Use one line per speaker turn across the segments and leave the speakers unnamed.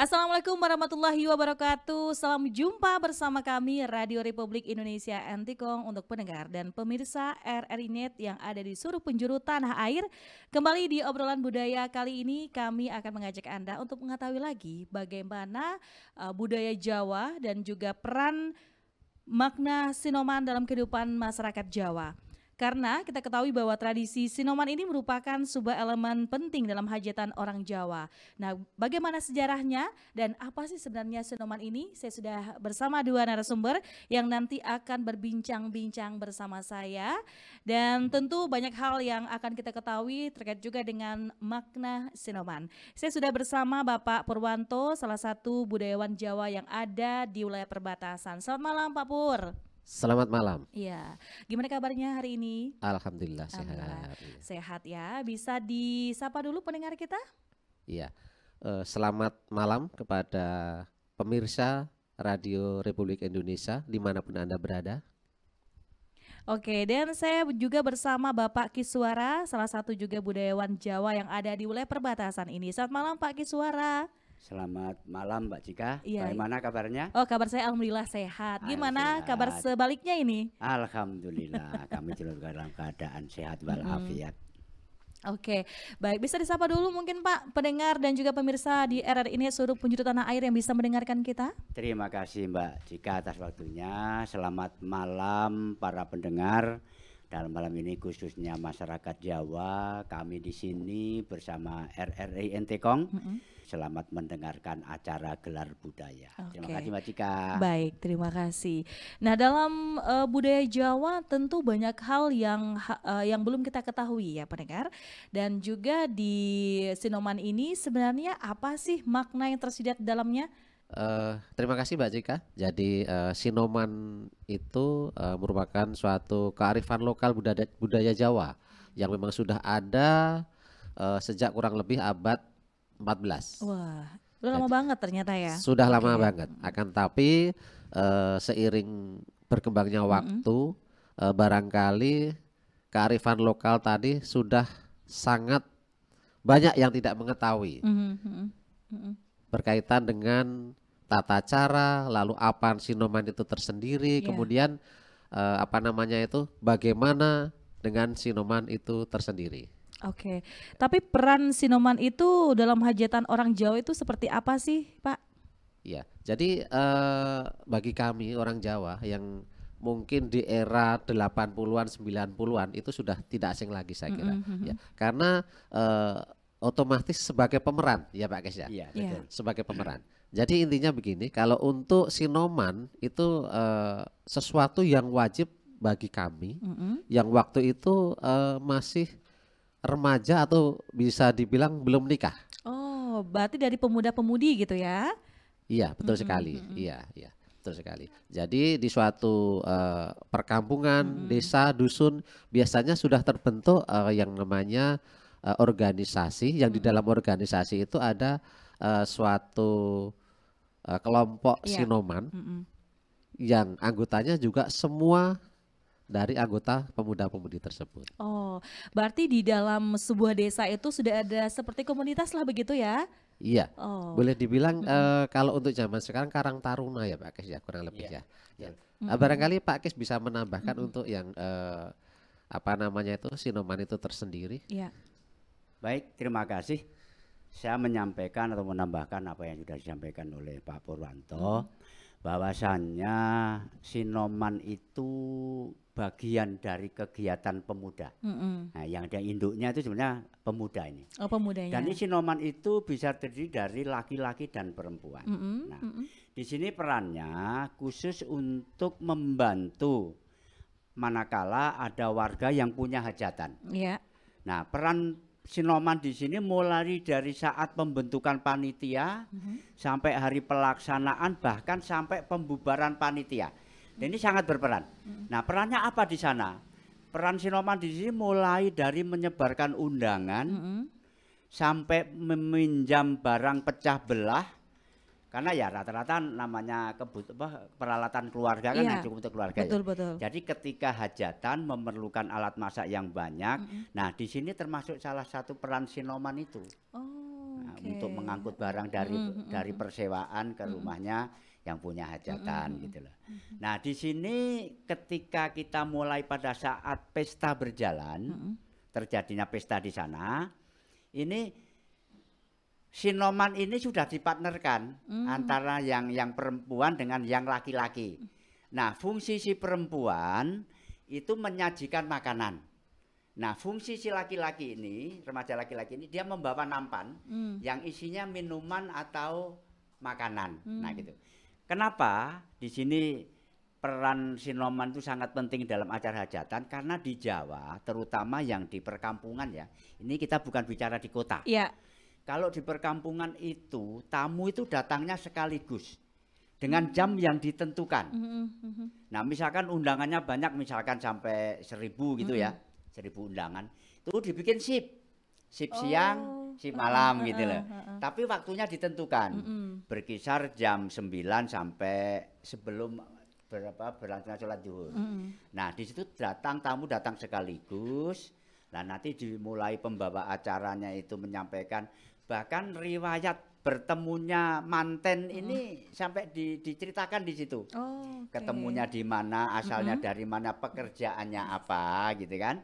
Assalamualaikum warahmatullahi wabarakatuh. Salam jumpa bersama kami Radio Republik Indonesia Antikong untuk pendengar dan pemirsa RRI Net yang ada di seluruh penjuru tanah air. Kembali di obrolan budaya kali ini kami akan mengajak Anda untuk mengetahui lagi bagaimana budaya Jawa dan juga peran makna sinoman dalam kehidupan masyarakat Jawa. Karena kita ketahui bahwa tradisi sinoman ini merupakan sebuah elemen penting dalam hajatan orang Jawa. Nah, bagaimana sejarahnya dan apa sih sebenarnya sinoman ini? Saya sudah bersama dua narasumber yang nanti akan berbincang-bincang bersama saya. Dan tentu banyak hal yang akan kita ketahui terkait juga dengan makna sinoman. Saya sudah bersama Bapak Purwanto, salah satu budayawan Jawa yang ada di wilayah perbatasan. Selamat malam Pak Pur.
Selamat malam.
Iya, gimana kabarnya hari ini?
Alhamdulillah
Alhamdulillah
sehat.
sehat ya. Bisa disapa dulu pendengar kita?
Iya. Selamat malam kepada pemirsa Radio Republik Indonesia dimanapun Anda berada.
Oke, dan saya juga bersama Bapak Kiswara, salah satu juga budayawan Jawa yang ada di wilayah perbatasan ini. Selamat malam Pak Kiswara.
Selamat malam Mbak Cika.
Iya.
Bagaimana kabarnya?
Oh, kabar saya alhamdulillah sehat. Gimana
Sehat.
kabar sebaliknya ini?
Alhamdulillah kami juga dalam keadaan sehat walafiat.
Oke, baik, bisa disapa dulu mungkin Pak pendengar dan juga pemirsa di RRI ini seluruh penjuru tanah air yang bisa mendengarkan kita.
Terima kasih Mbak Cika atas waktunya. Selamat malam para pendengar. Dalam malam ini khususnya masyarakat Jawa, kami di sini bersama RRI Antikong. Selamat mendengarkan acara Gelar Budaya. Terima
Oke.
kasih Mbak Cika.
Baik, terima kasih. Nah, dalam budaya Jawa tentu banyak hal yang belum kita ketahui ya pendengar. Dan juga di sinoman ini sebenarnya apa sih makna yang tersirat di dalamnya?
Terima kasih Mbak Cika. Jadi sinoman itu merupakan suatu kearifan lokal budaya Jawa yang memang sudah ada sejak kurang lebih abad 14.
Wah, udah lama banget ternyata ya.
Sudah lama
Oke.
banget. Akan tapi seiring berkembangnya waktu, barangkali kearifan lokal tadi sudah sangat banyak yang tidak mengetahui berkaitan dengan tata cara, lalu apa sinoman itu tersendiri,
Iya.
kemudian apa namanya itu, bagaimana dengan sinoman itu tersendiri.
Oke, tapi peran sinoman itu dalam hajatan orang Jawa itu seperti apa sih, Pak?
Ya, jadi bagi kami orang Jawa yang mungkin di era 80-an 90-an itu sudah tidak asing lagi saya kira. Ya, karena otomatis sebagai pemeran ya Pak Kes ya.
Iya,
Iya.
betul.
Sebagai pemeran. Jadi intinya begini, kalau untuk sinoman itu sesuatu yang wajib bagi kami yang waktu itu masih remaja atau bisa dibilang belum nikah.
Oh, berarti dari pemuda-pemudi gitu ya?
Iya, betul sekali. Iya, iya, betul sekali. Jadi di suatu perkampungan, desa, dusun biasanya sudah terbentuk yang namanya organisasi. Yang di dalam organisasi itu ada suatu kelompok
Iya.
sinoman yang anggotanya juga semua dari anggota pemuda-pemudi tersebut.
Oh, berarti di dalam sebuah desa itu sudah ada seperti komunitas lah begitu ya?
Iya,
Oh,
boleh dibilang kalau untuk zaman sekarang Karang Taruna ya Pak Kes ya kurang lebih
Iya,
ya. Barangkali Pak Kes bisa menambahkan untuk yang apa namanya itu sinoman itu tersendiri.
iya.
Baik, terima kasih. Saya menyampaikan atau menambahkan apa yang sudah disampaikan oleh Pak Purwanto, bahwasannya sinoman itu bagian dari kegiatan pemuda. Nah, yang ada induknya itu sebenarnya pemuda ini.
Oh, pemudanya.
Dan ini sinoman itu bisa terdiri dari laki-laki dan perempuan. Nah, di sini perannya khusus untuk membantu manakala ada warga yang punya hajatan.
Iya.
Nah, peran sinoman di sini mulai dari saat pembentukan panitia sampai hari pelaksanaan bahkan sampai pembubaran panitia. Dan ini sangat berperan. Nah, perannya apa di sana? Peran sinoman di sini mulai dari menyebarkan undangan sampai meminjam barang pecah belah. Karena ya rata-rata namanya peralatan keluarga kan
Iya,
yang cukup untuk keluarga
betul,
ya.
betul.
Jadi ketika hajatan memerlukan alat masak yang banyak, nah di sini termasuk salah satu peran sinoman itu.
Oh,
Nah, untuk mengangkut barang dari persewaan ke rumahnya yang punya hajatan gitu loh. Nah, di sini ketika kita mulai pada saat pesta berjalan, terjadinya pesta di sana, ini Sinoman ini sudah dipartnerkan antara yang perempuan dengan yang laki-laki. Nah, fungsi si perempuan itu menyajikan makanan. Nah, fungsi si laki-laki ini, remaja laki-laki ini, dia membawa nampan yang isinya minuman atau makanan. Nah, gitu. Kenapa di sini peran Sinoman itu sangat penting dalam acara hajatan? Karena di Jawa, terutama yang di perkampungan ya, ini kita bukan bicara di kota.
Iya.
Kalau di perkampungan itu, tamu itu datangnya sekaligus dengan jam yang ditentukan. Nah, misalkan undangannya banyak, misalkan sampai 1000 gitu ya, 1000 undangan, itu dibikin shift siang, shift malam gitu loh. Tapi waktunya ditentukan, berkisar jam 9 sampai sebelum berlangsungnya sholat zuhur. Nah, di situ tamu datang sekaligus. Nah, nanti dimulai pembawa acaranya itu menyampaikan, bahkan riwayat bertemunya manten ini sampai diceritakan di situ. Ketemunya di mana, asalnya dari mana, pekerjaannya apa gitu kan.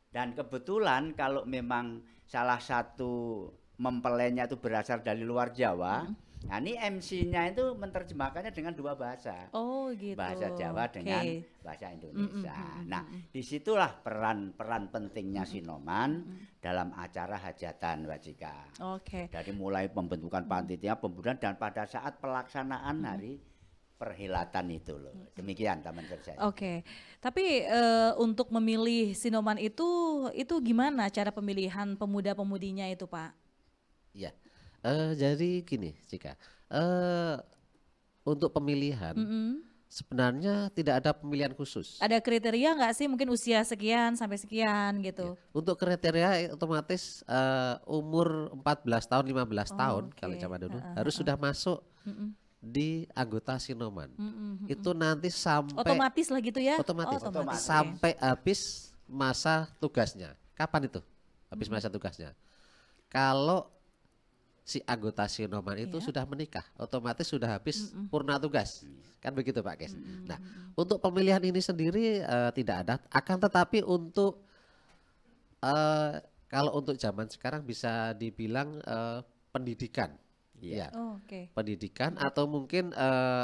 Dan kebetulan kalau memang salah satu mempelainya itu berasal dari luar Jawa, nah ini MC-nya itu menerjemahkannya dengan 2 bahasa.
Oh gitu.
Bahasa Jawa dengan bahasa Indonesia. Nah, disitulah peran pentingnya Sinoman dalam acara hajatan, Mbak Cika. Dari mulai pembentukan panitia, pembunuhan, dan pada saat pelaksanaan hari perhelatan itu loh. Demikian Taman Kerja.
Tapi untuk memilih Sinoman itu gimana cara pemilihan pemuda-pemudinya itu, Pak?
Ya. Jadi gini, Cika, untuk pemilihan sebenarnya tidak ada pemilihan khusus.
Ada kriteria nggak sih, mungkin usia sekian sampai sekian gitu?
Ya. Untuk kriteria otomatis umur 14 tahun, 15 tahun kalau zaman dulu harus sudah masuk di anggota Sinoman. Itu nanti sampai
otomatis lah gitu ya?
Otomatis. Sampai habis masa tugasnya. Kapan itu? Habis masa tugasnya. Kalau si anggota Sinoman itu sudah menikah, otomatis sudah habis purna tugas, kan begitu Pak Kes. Nah, untuk pemilihan ini sendiri tidak ada, akan tetapi untuk kalau untuk zaman sekarang bisa dibilang pendidikan, ya, pendidikan atau mungkin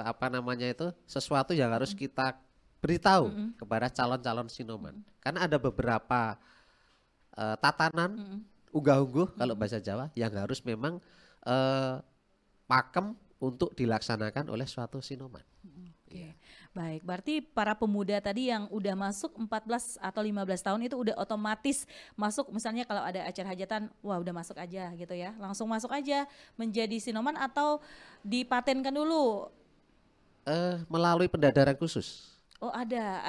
apa namanya itu sesuatu yang harus kita beritahu kepada calon-calon Sinoman, karena ada beberapa tatanan unggah-ungguh kalau bahasa Jawa yang harus memang pakem untuk dilaksanakan oleh suatu Sinoman.
Baik, berarti para pemuda tadi yang udah masuk 14 atau 15 tahun itu udah otomatis masuk, misalnya kalau ada acara hajatan, wah udah masuk aja gitu ya, langsung masuk aja menjadi Sinoman atau dipatenkan dulu?
Melalui pendadaran khusus.
Oh ada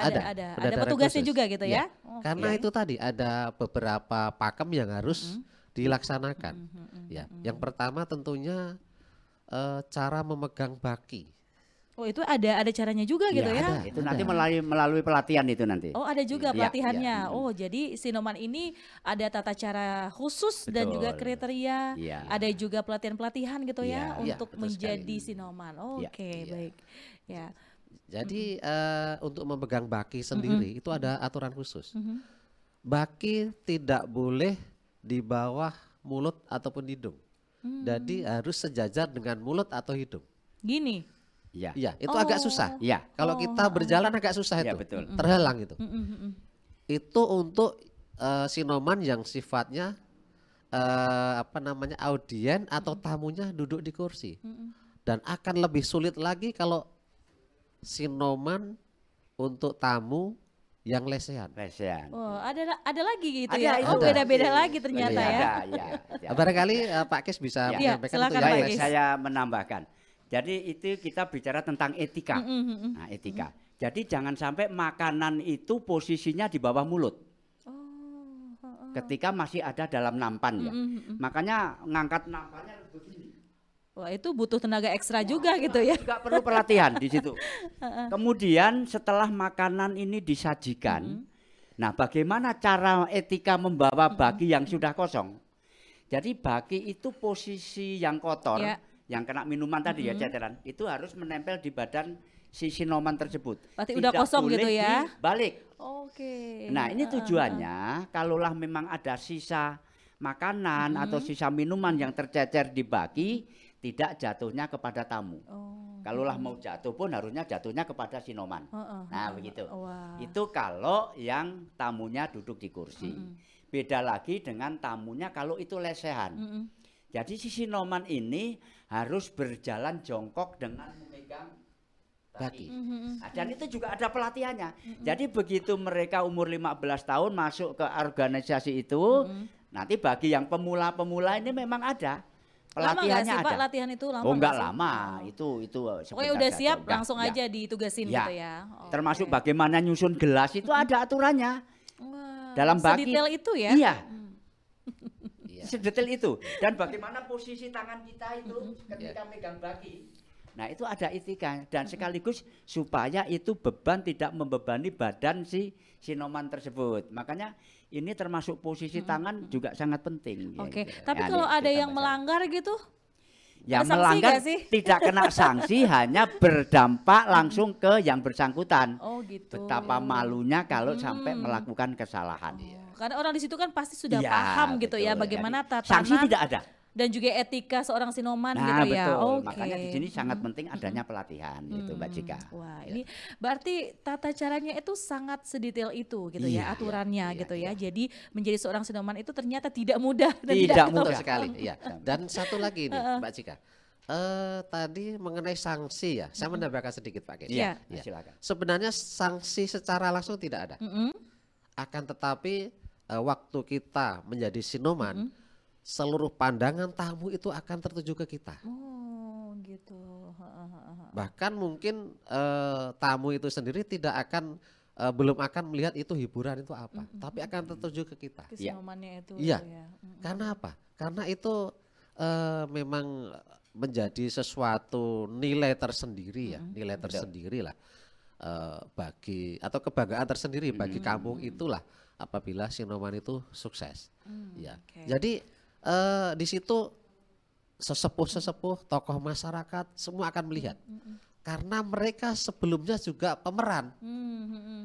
petugasnya khusus juga gitu ya?
Karena itu tadi ada beberapa pakem yang harus dilaksanakan. Ya, yang pertama tentunya cara memegang baki.
Oh itu ada caranya juga gitu ya?
Itu nanti melalui pelatihan itu nanti.
Oh ada juga pelatihannya. Oh jadi Sinoman ini ada tata cara khusus dan juga kriteria. Ada juga pelatihan-pelatihan gitu ya untuk menjadi Sinoman. Baik. Ya.
Jadi untuk memegang baki sendiri itu ada aturan khusus. Baki tidak boleh di bawah mulut ataupun hidung. Jadi harus sejajar dengan mulut atau hidung.
Gini.
Iya, itu agak susah. Iya. Kalau kita berjalan agak susah itu. Betul. Terhalang itu. Itu untuk Sinoman yang sifatnya apa namanya audien atau tamunya duduk di kursi. Dan akan lebih sulit lagi kalau Sinoman untuk tamu yang lesehan.
Oh, ada lagi gitu ya. Oh, beda-beda lagi ternyata ya.
Barangkali Pak Kes bisa menyampaikan itu.
Baik, saya menambahkan. Jadi itu kita bicara tentang etika. Nah, etika. Jadi jangan sampai makanan itu posisinya di bawah mulut. Ketika masih ada dalam nampan ya. Makanya ngangkat nampannya begini.
Wah itu butuh tenaga ekstra juga gitu ya.
Juga perlu pelatihan di situ. Kemudian setelah makanan ini disajikan, nah bagaimana cara etika membawa baki yang sudah kosong? Jadi baki itu posisi yang kotor,
Ya.
yang kena minuman tadi ya ceceran, itu harus menempel di badan si sinoman tersebut.
Berarti udah
Tidak
kosong
boleh
gitu ya?
dibalik.
Oke.
Nah ini tujuannya, kalaulah memang ada sisa makanan atau sisa minuman yang tercecer di baki, tidak jatuhnya kepada tamu.
Oh.
Kalaulah mau jatuh pun harusnya jatuhnya kepada sinoman. Nah begitu.
Wah.
Itu kalau yang tamunya duduk di kursi. Beda lagi dengan tamunya kalau itu lesehan. Jadi si sinoman ini harus berjalan jongkok dengan memegang baki. Nah, dan itu juga ada pelatihannya. Jadi begitu mereka umur 15 tahun masuk ke organisasi itu, nanti bagi yang pemula-pemula ini memang ada.
Lama nggak
Pelatihannya
sih Pak
ada.
latihan itu lama?
Oh enggak
nggak sih?
lama,
Oh.
itu
Pokoknya
sebentar
udah
saja,
siap
udah,
langsung
ya.
aja ditugasin
Ya.
gitu ya.
Termasuk
Oke.
bagaimana nyusun gelas itu ada aturannya.
Wah,
Dalam baki.
sedetail itu ya?
Iya.
Iya.
Sedetail itu. Dan bagaimana posisi tangan kita itu ketika megang baki. Nah itu ada etika dan sekaligus supaya itu beban tidak membebani badan si sinoman tersebut. Makanya ini termasuk posisi tangan juga sangat penting.
Oke,
gitu.
tapi
Ya,
kalau
ini
ada
kita
yang
masalah.
melanggar gitu,
Yang
ada sanksi
melanggar
nggak sih?
tidak kena sanksi, hanya berdampak langsung ke yang bersangkutan.
oh gitu.
Betapa malunya kalau sampai melakukan kesalahan.
Karena orang di situ kan pasti sudah
Iya,
paham gitu ya
betul.
bagaimana
Jadi,
tatanan
sanksi tidak ada.
dan juga etika seorang sinoman
Nah,
gitu ya.
betul.
Oke.
Makanya di sini sangat penting adanya pelatihan gitu, Mbak Cika.
Wah,
Ya.
ini berarti tata caranya itu sangat sedetail itu gitu
Iya,
ya, aturannya
iya,
gitu
iya.
ya. Jadi menjadi seorang sinoman itu ternyata tidak mudah dan
Tidak
tidak
mudah.
Betul sekali, iya. Dan satu lagi nih, Mbak Cika. Tadi mengenai sanksi ya, saya menambahkan sedikit Pak Kes.
Iya.
Ya.
Silakan.
Sebenarnya sanksi secara langsung tidak ada. Akan tetapi waktu kita menjadi sinoman, seluruh pandangan tamu itu akan tertuju ke kita.
Oh, gitu.
Bahkan mungkin tamu itu sendiri tidak akan belum akan melihat itu hiburan itu apa, tapi akan tertuju ke kita.
Kesinomannya itu
Iya.
ya.
Karena apa? Karena itu memang menjadi sesuatu nilai tersendiri ya, nilai tersendiri lah bagi atau kebanggaan tersendiri bagi kampung itulah apabila sinoman itu sukses. Ya.
Oke.
Jadi di situ sesepuh-sesepuh, tokoh masyarakat semua akan melihat. Karena mereka sebelumnya juga pemeran.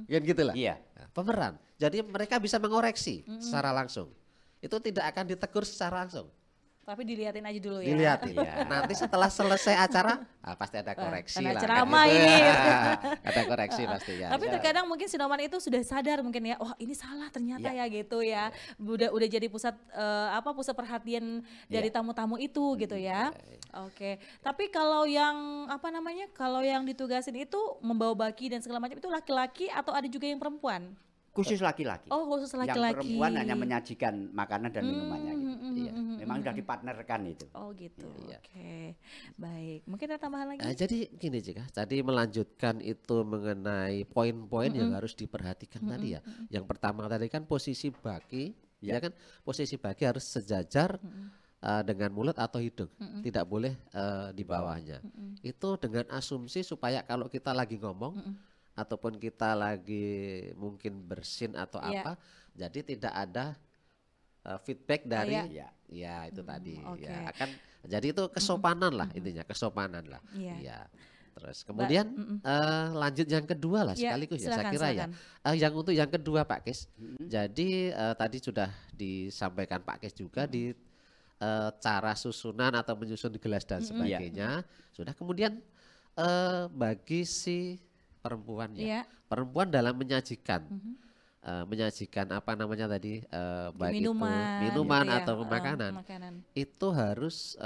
Kan gitulah.
Iya.
Nah, pemeran. Jadi mereka bisa mengoreksi secara langsung. Itu tidak akan ditegur secara langsung.
Tapi dilihatin aja dulu ya.
Dilihatin.
Iya.
Nanti setelah selesai acara, pasti ada koreksi
Ada
lah.
ceramah
gitu.
ini.
Ada koreksi pasti ya.
Tapi terkadang mungkin sinoman itu sudah sadar mungkin ya, wah ini salah ternyata ya gitu ya. Udah jadi pusat pusat perhatian dari tamu-tamu itu gitu ya. Oke. Tapi kalau yang kalau yang ditugasin itu membawa baki dan segala macam itu laki-laki atau ada juga yang perempuan?
Khusus laki-laki.
Oh, khusus
Yang
laki-laki.
perempuan hanya menyajikan makanan dan minumannya gitu. Iya. Memang sudah dipartnerkan itu.
Oh gitu.
Iya.
Oke. Baik. Mungkin ada tambahan lagi?
Jadi gini Cika, tadi melanjutkan itu mengenai poin-poin yang harus diperhatikan tadi ya. Yang pertama tadi kan posisi baki, ya kan posisi baki harus sejajar dengan mulut atau hidung, tidak boleh di bawahnya. Itu dengan asumsi supaya kalau kita lagi ngomong ataupun kita lagi mungkin bersin atau
Iya.
apa, jadi tidak ada feedback dari
Iya.
ya itu tadi
oke.
ya akan jadi itu kesopanan lah intinya, kesopanan lah.
Iya.
Ya. Terus kemudian lanjut yang kedua lah
Iya,
sekaligus ya saya
silakan,
kira
silakan.
ya. Yang untuk yang kedua Pak Kes. Jadi tadi sudah disampaikan Pak Kes juga di cara susunan atau menyusun gelas dan sebagainya. Sudah kemudian bagi si perempuan ya.
Iya.
Perempuan dalam menyajikan menyajikan apa namanya tadi baik
Minuman,
itu minuman
gitu ya,
atau makanan.
makanan.
Itu harus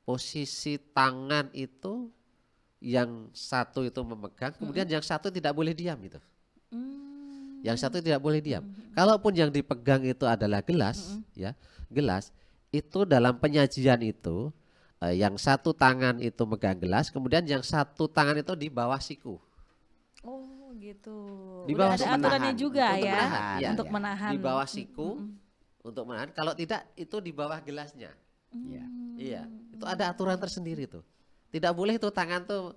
posisi tangan itu yang satu itu memegang, kemudian yang satu tidak boleh diam itu. Yang satu tidak boleh diam. Kalaupun yang dipegang itu adalah gelas, ya, gelas itu dalam penyajian itu yang satu tangan itu megang gelas, kemudian yang satu tangan itu di bawah siku.
Oh gitu.
Di
Udah
bawah
ada
menahan.
aturannya juga
Untuk
ya.
menahan, ya,
Untuk
ya.
menahan.
Di bawah siku untuk menahan. Kalau tidak itu di bawah gelasnya.
Iya.
Iya, itu ada aturan tersendiri tuh. Tidak boleh itu tangan tuh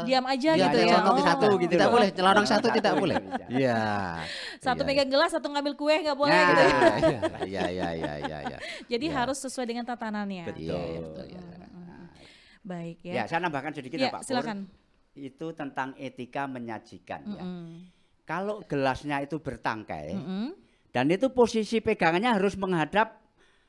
diam aja
iya,
gitu
dia
ya.
contoh
satu
tidak,
gitu
tidak
loh.
boleh, nyelonong satu tidak
Satu
boleh.
nggak bisa.
Iya.
Satu
Iya,
megang gelas, satu ngambil kue nggak boleh
Nah,
gitu ya.
iya, iya.
Jadi
Iya.
harus sesuai dengan tatanannya.
Betul.
Iya, betul ya.
Baik
Ya,
ya.
saya nambahkan sedikit
Ya,
ya Pak Pur.
silakan.
Itu tentang etika menyajikan ya.
Mm-mm.
Kalau gelasnya itu bertangkai
Mm-mm.
dan itu posisi pegangannya harus menghadap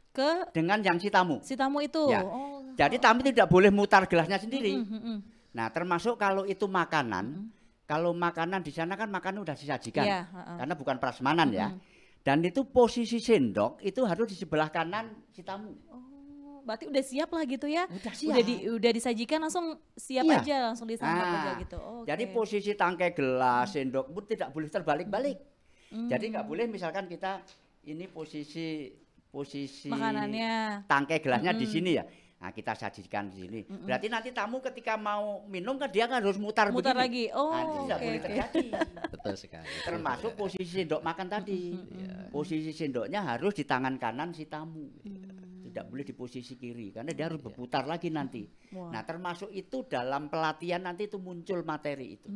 Ke
dengan yang si tamu.
si tamu itu.
Ya.
Oh.
Jadi tamu tidak boleh mutar gelasnya sendiri.
Mm-mm.
Nah, termasuk kalau itu makanan, kalau makanan di sana kan makanan udah disajikan.
Iya, heeh.
Karena bukan prasmanan ya. Dan itu posisi sendok itu harus di sebelah kanan si tamu.
Oh, berarti udah siap lah gitu ya.
Udah siap.
Udah disajikan langsung siap
Iya.
aja, langsung disantap
Ah,
aja gitu. Oh,
Jadi
oke.
posisi tangkai gelas, sendok pun tidak boleh terbalik-balik.
Hmm.
Jadi nggak boleh misalkan kita ini posisi
Makanannya.
tangkai gelasnya di sini ya. Nah, kita sajikan di sini. Berarti nanti tamu ketika mau minum kan dia kan harus mutar
Mutar
begini.
lagi. Oh,
Nah, itu tidak
oke,
boleh
oke.
terjadi.
Betul sekali.
Termasuk posisi sendok makan tadi. Posisi sendoknya harus di tangan kanan si tamu. Tidak boleh di posisi kiri karena dia harus berputar lagi nanti.
Wah.
Nah, termasuk itu dalam pelatihan nanti itu muncul materi itu.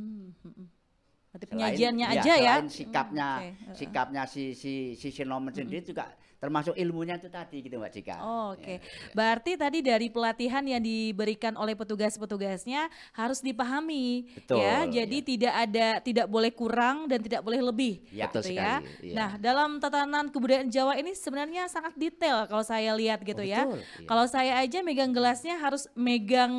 Berarti
Selain-
penyajiannya
iya,
aja ya.
selain sikapnya
Oke,
sikapnya si Sinoman sendiri juga termasuk ilmunya itu tadi gitu Mbak Cika.
Oh, oke.
Ya.
Berarti tadi dari pelatihan yang diberikan oleh petugas-petugasnya harus dipahami
Betul,
ya. Jadi tidak boleh kurang dan tidak boleh lebih
Ya,
gitu
betul
ya.
sekali, iya.
Nah, dalam tatanan kebudayaan Jawa ini sebenarnya sangat detail kalau saya lihat gitu ya.
betul,
iya.
Kalau saya aja megang gelasnya harus megang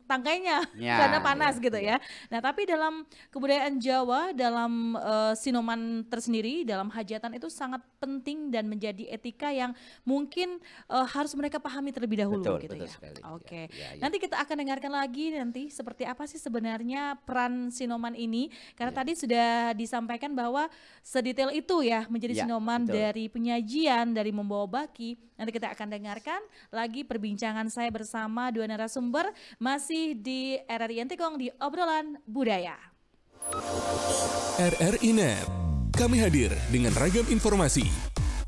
tangkainya
Ya,
karena panas
iya,
gitu ya. Nah, tapi dalam kebudayaan Jawa, dalam sinoman tersendiri, dalam hajatan itu sangat penting dan menjadi etika yang mungkin harus mereka pahami terlebih dahulu
Betul,
gitu
betul
ya.
sekali.
Oke.
Ya, ya.
Nanti kita akan dengarkan lagi nanti seperti apa sih sebenarnya peran sinoman ini karena tadi sudah disampaikan bahwa sedetail itu ya menjadi
Ya,
sinoman
betul.
dari penyajian, dari membawa baki. Nanti kita akan dengarkan lagi perbincangan saya bersama dua narasumber masih di RRI Antikong di obrolan budaya.
RRI Net. Kami hadir dengan ragam informasi,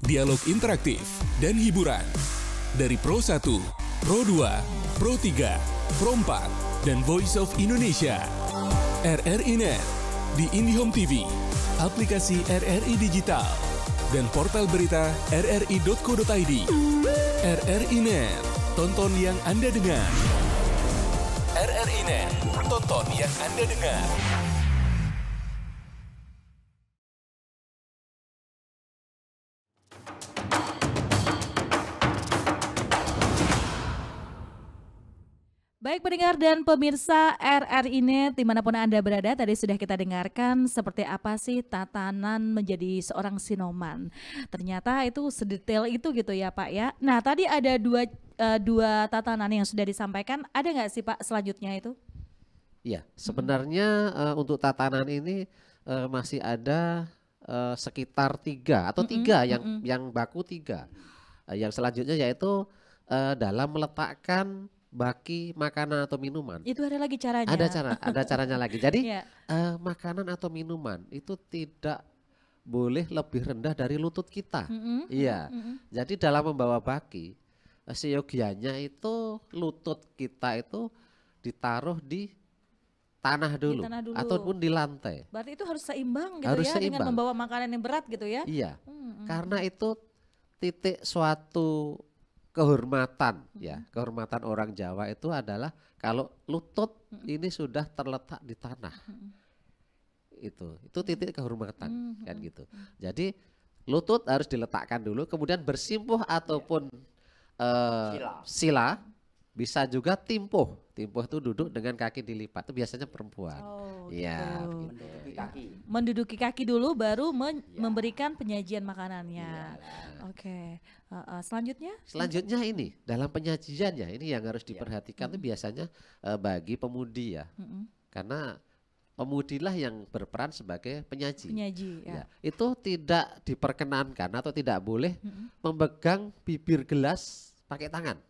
dialog interaktif, dan hiburan. Dari Pro 1, Pro 2, Pro 3, Pro 4, dan Voice of Indonesia. RRI Net di IndiHome TV, aplikasi RRI Digital, dan portal berita rri.co.id. RRI Net, tonton yang Anda dengar. RRI Net, tonton yang Anda dengar.
Baik pendengar dan pemirsa RRI Net dimanapun Anda berada, tadi sudah kita dengarkan seperti apa sih tatanan menjadi seorang sinoman. Ternyata itu sedetail itu gitu ya Pak ya. Nah tadi ada dua tatanan yang sudah disampaikan, ada nggak sih Pak selanjutnya itu?
Iya, sebenarnya untuk tatanan ini masih ada sekitar 3 atau 3 yang baku 3. Yang selanjutnya yaitu dalam meletakkan baki makanan atau minuman.
Itu ada lagi caranya?
Ada caranya lagi. Jadi
Iya.
makanan atau minuman itu tidak boleh lebih rendah dari lutut kita. Iya. Jadi dalam membawa baki, seyogianya itu lutut kita itu ditaruh di tanah dulu,
tanah dulu.
ataupun di lantai.
Berarti itu harus seimbang gitu
Harus
ya dengan
seimbang.
membawa makanan yang berat gitu ya?
Iya. Karena itu titik suatu kehormatan ya. Kehormatan orang Jawa itu adalah kalau lutut ini sudah terletak di tanah. Itu titik kehormatan kan gitu. Jadi lutut harus diletakkan dulu, kemudian bersimpuh ataupun sila, bisa juga timpuh. Timpuh itu duduk dengan kaki dilipat, itu biasanya perempuan.
Oh,
Iya,
gitu.
begitu.
Menduduki kaki.
Menduduki kaki dulu baru memberikan penyajian makanannya. Oke. Selanjutnya?
Selanjutnya ini dalam penyajiannya ini yang harus diperhatikan itu biasanya bagi pemudi ya, karena pemudilah yang berperan sebagai penyaji.
Penyaji ya.
Ya, itu tidak diperkenankan atau tidak boleh memegang bibir gelas pakai tangan.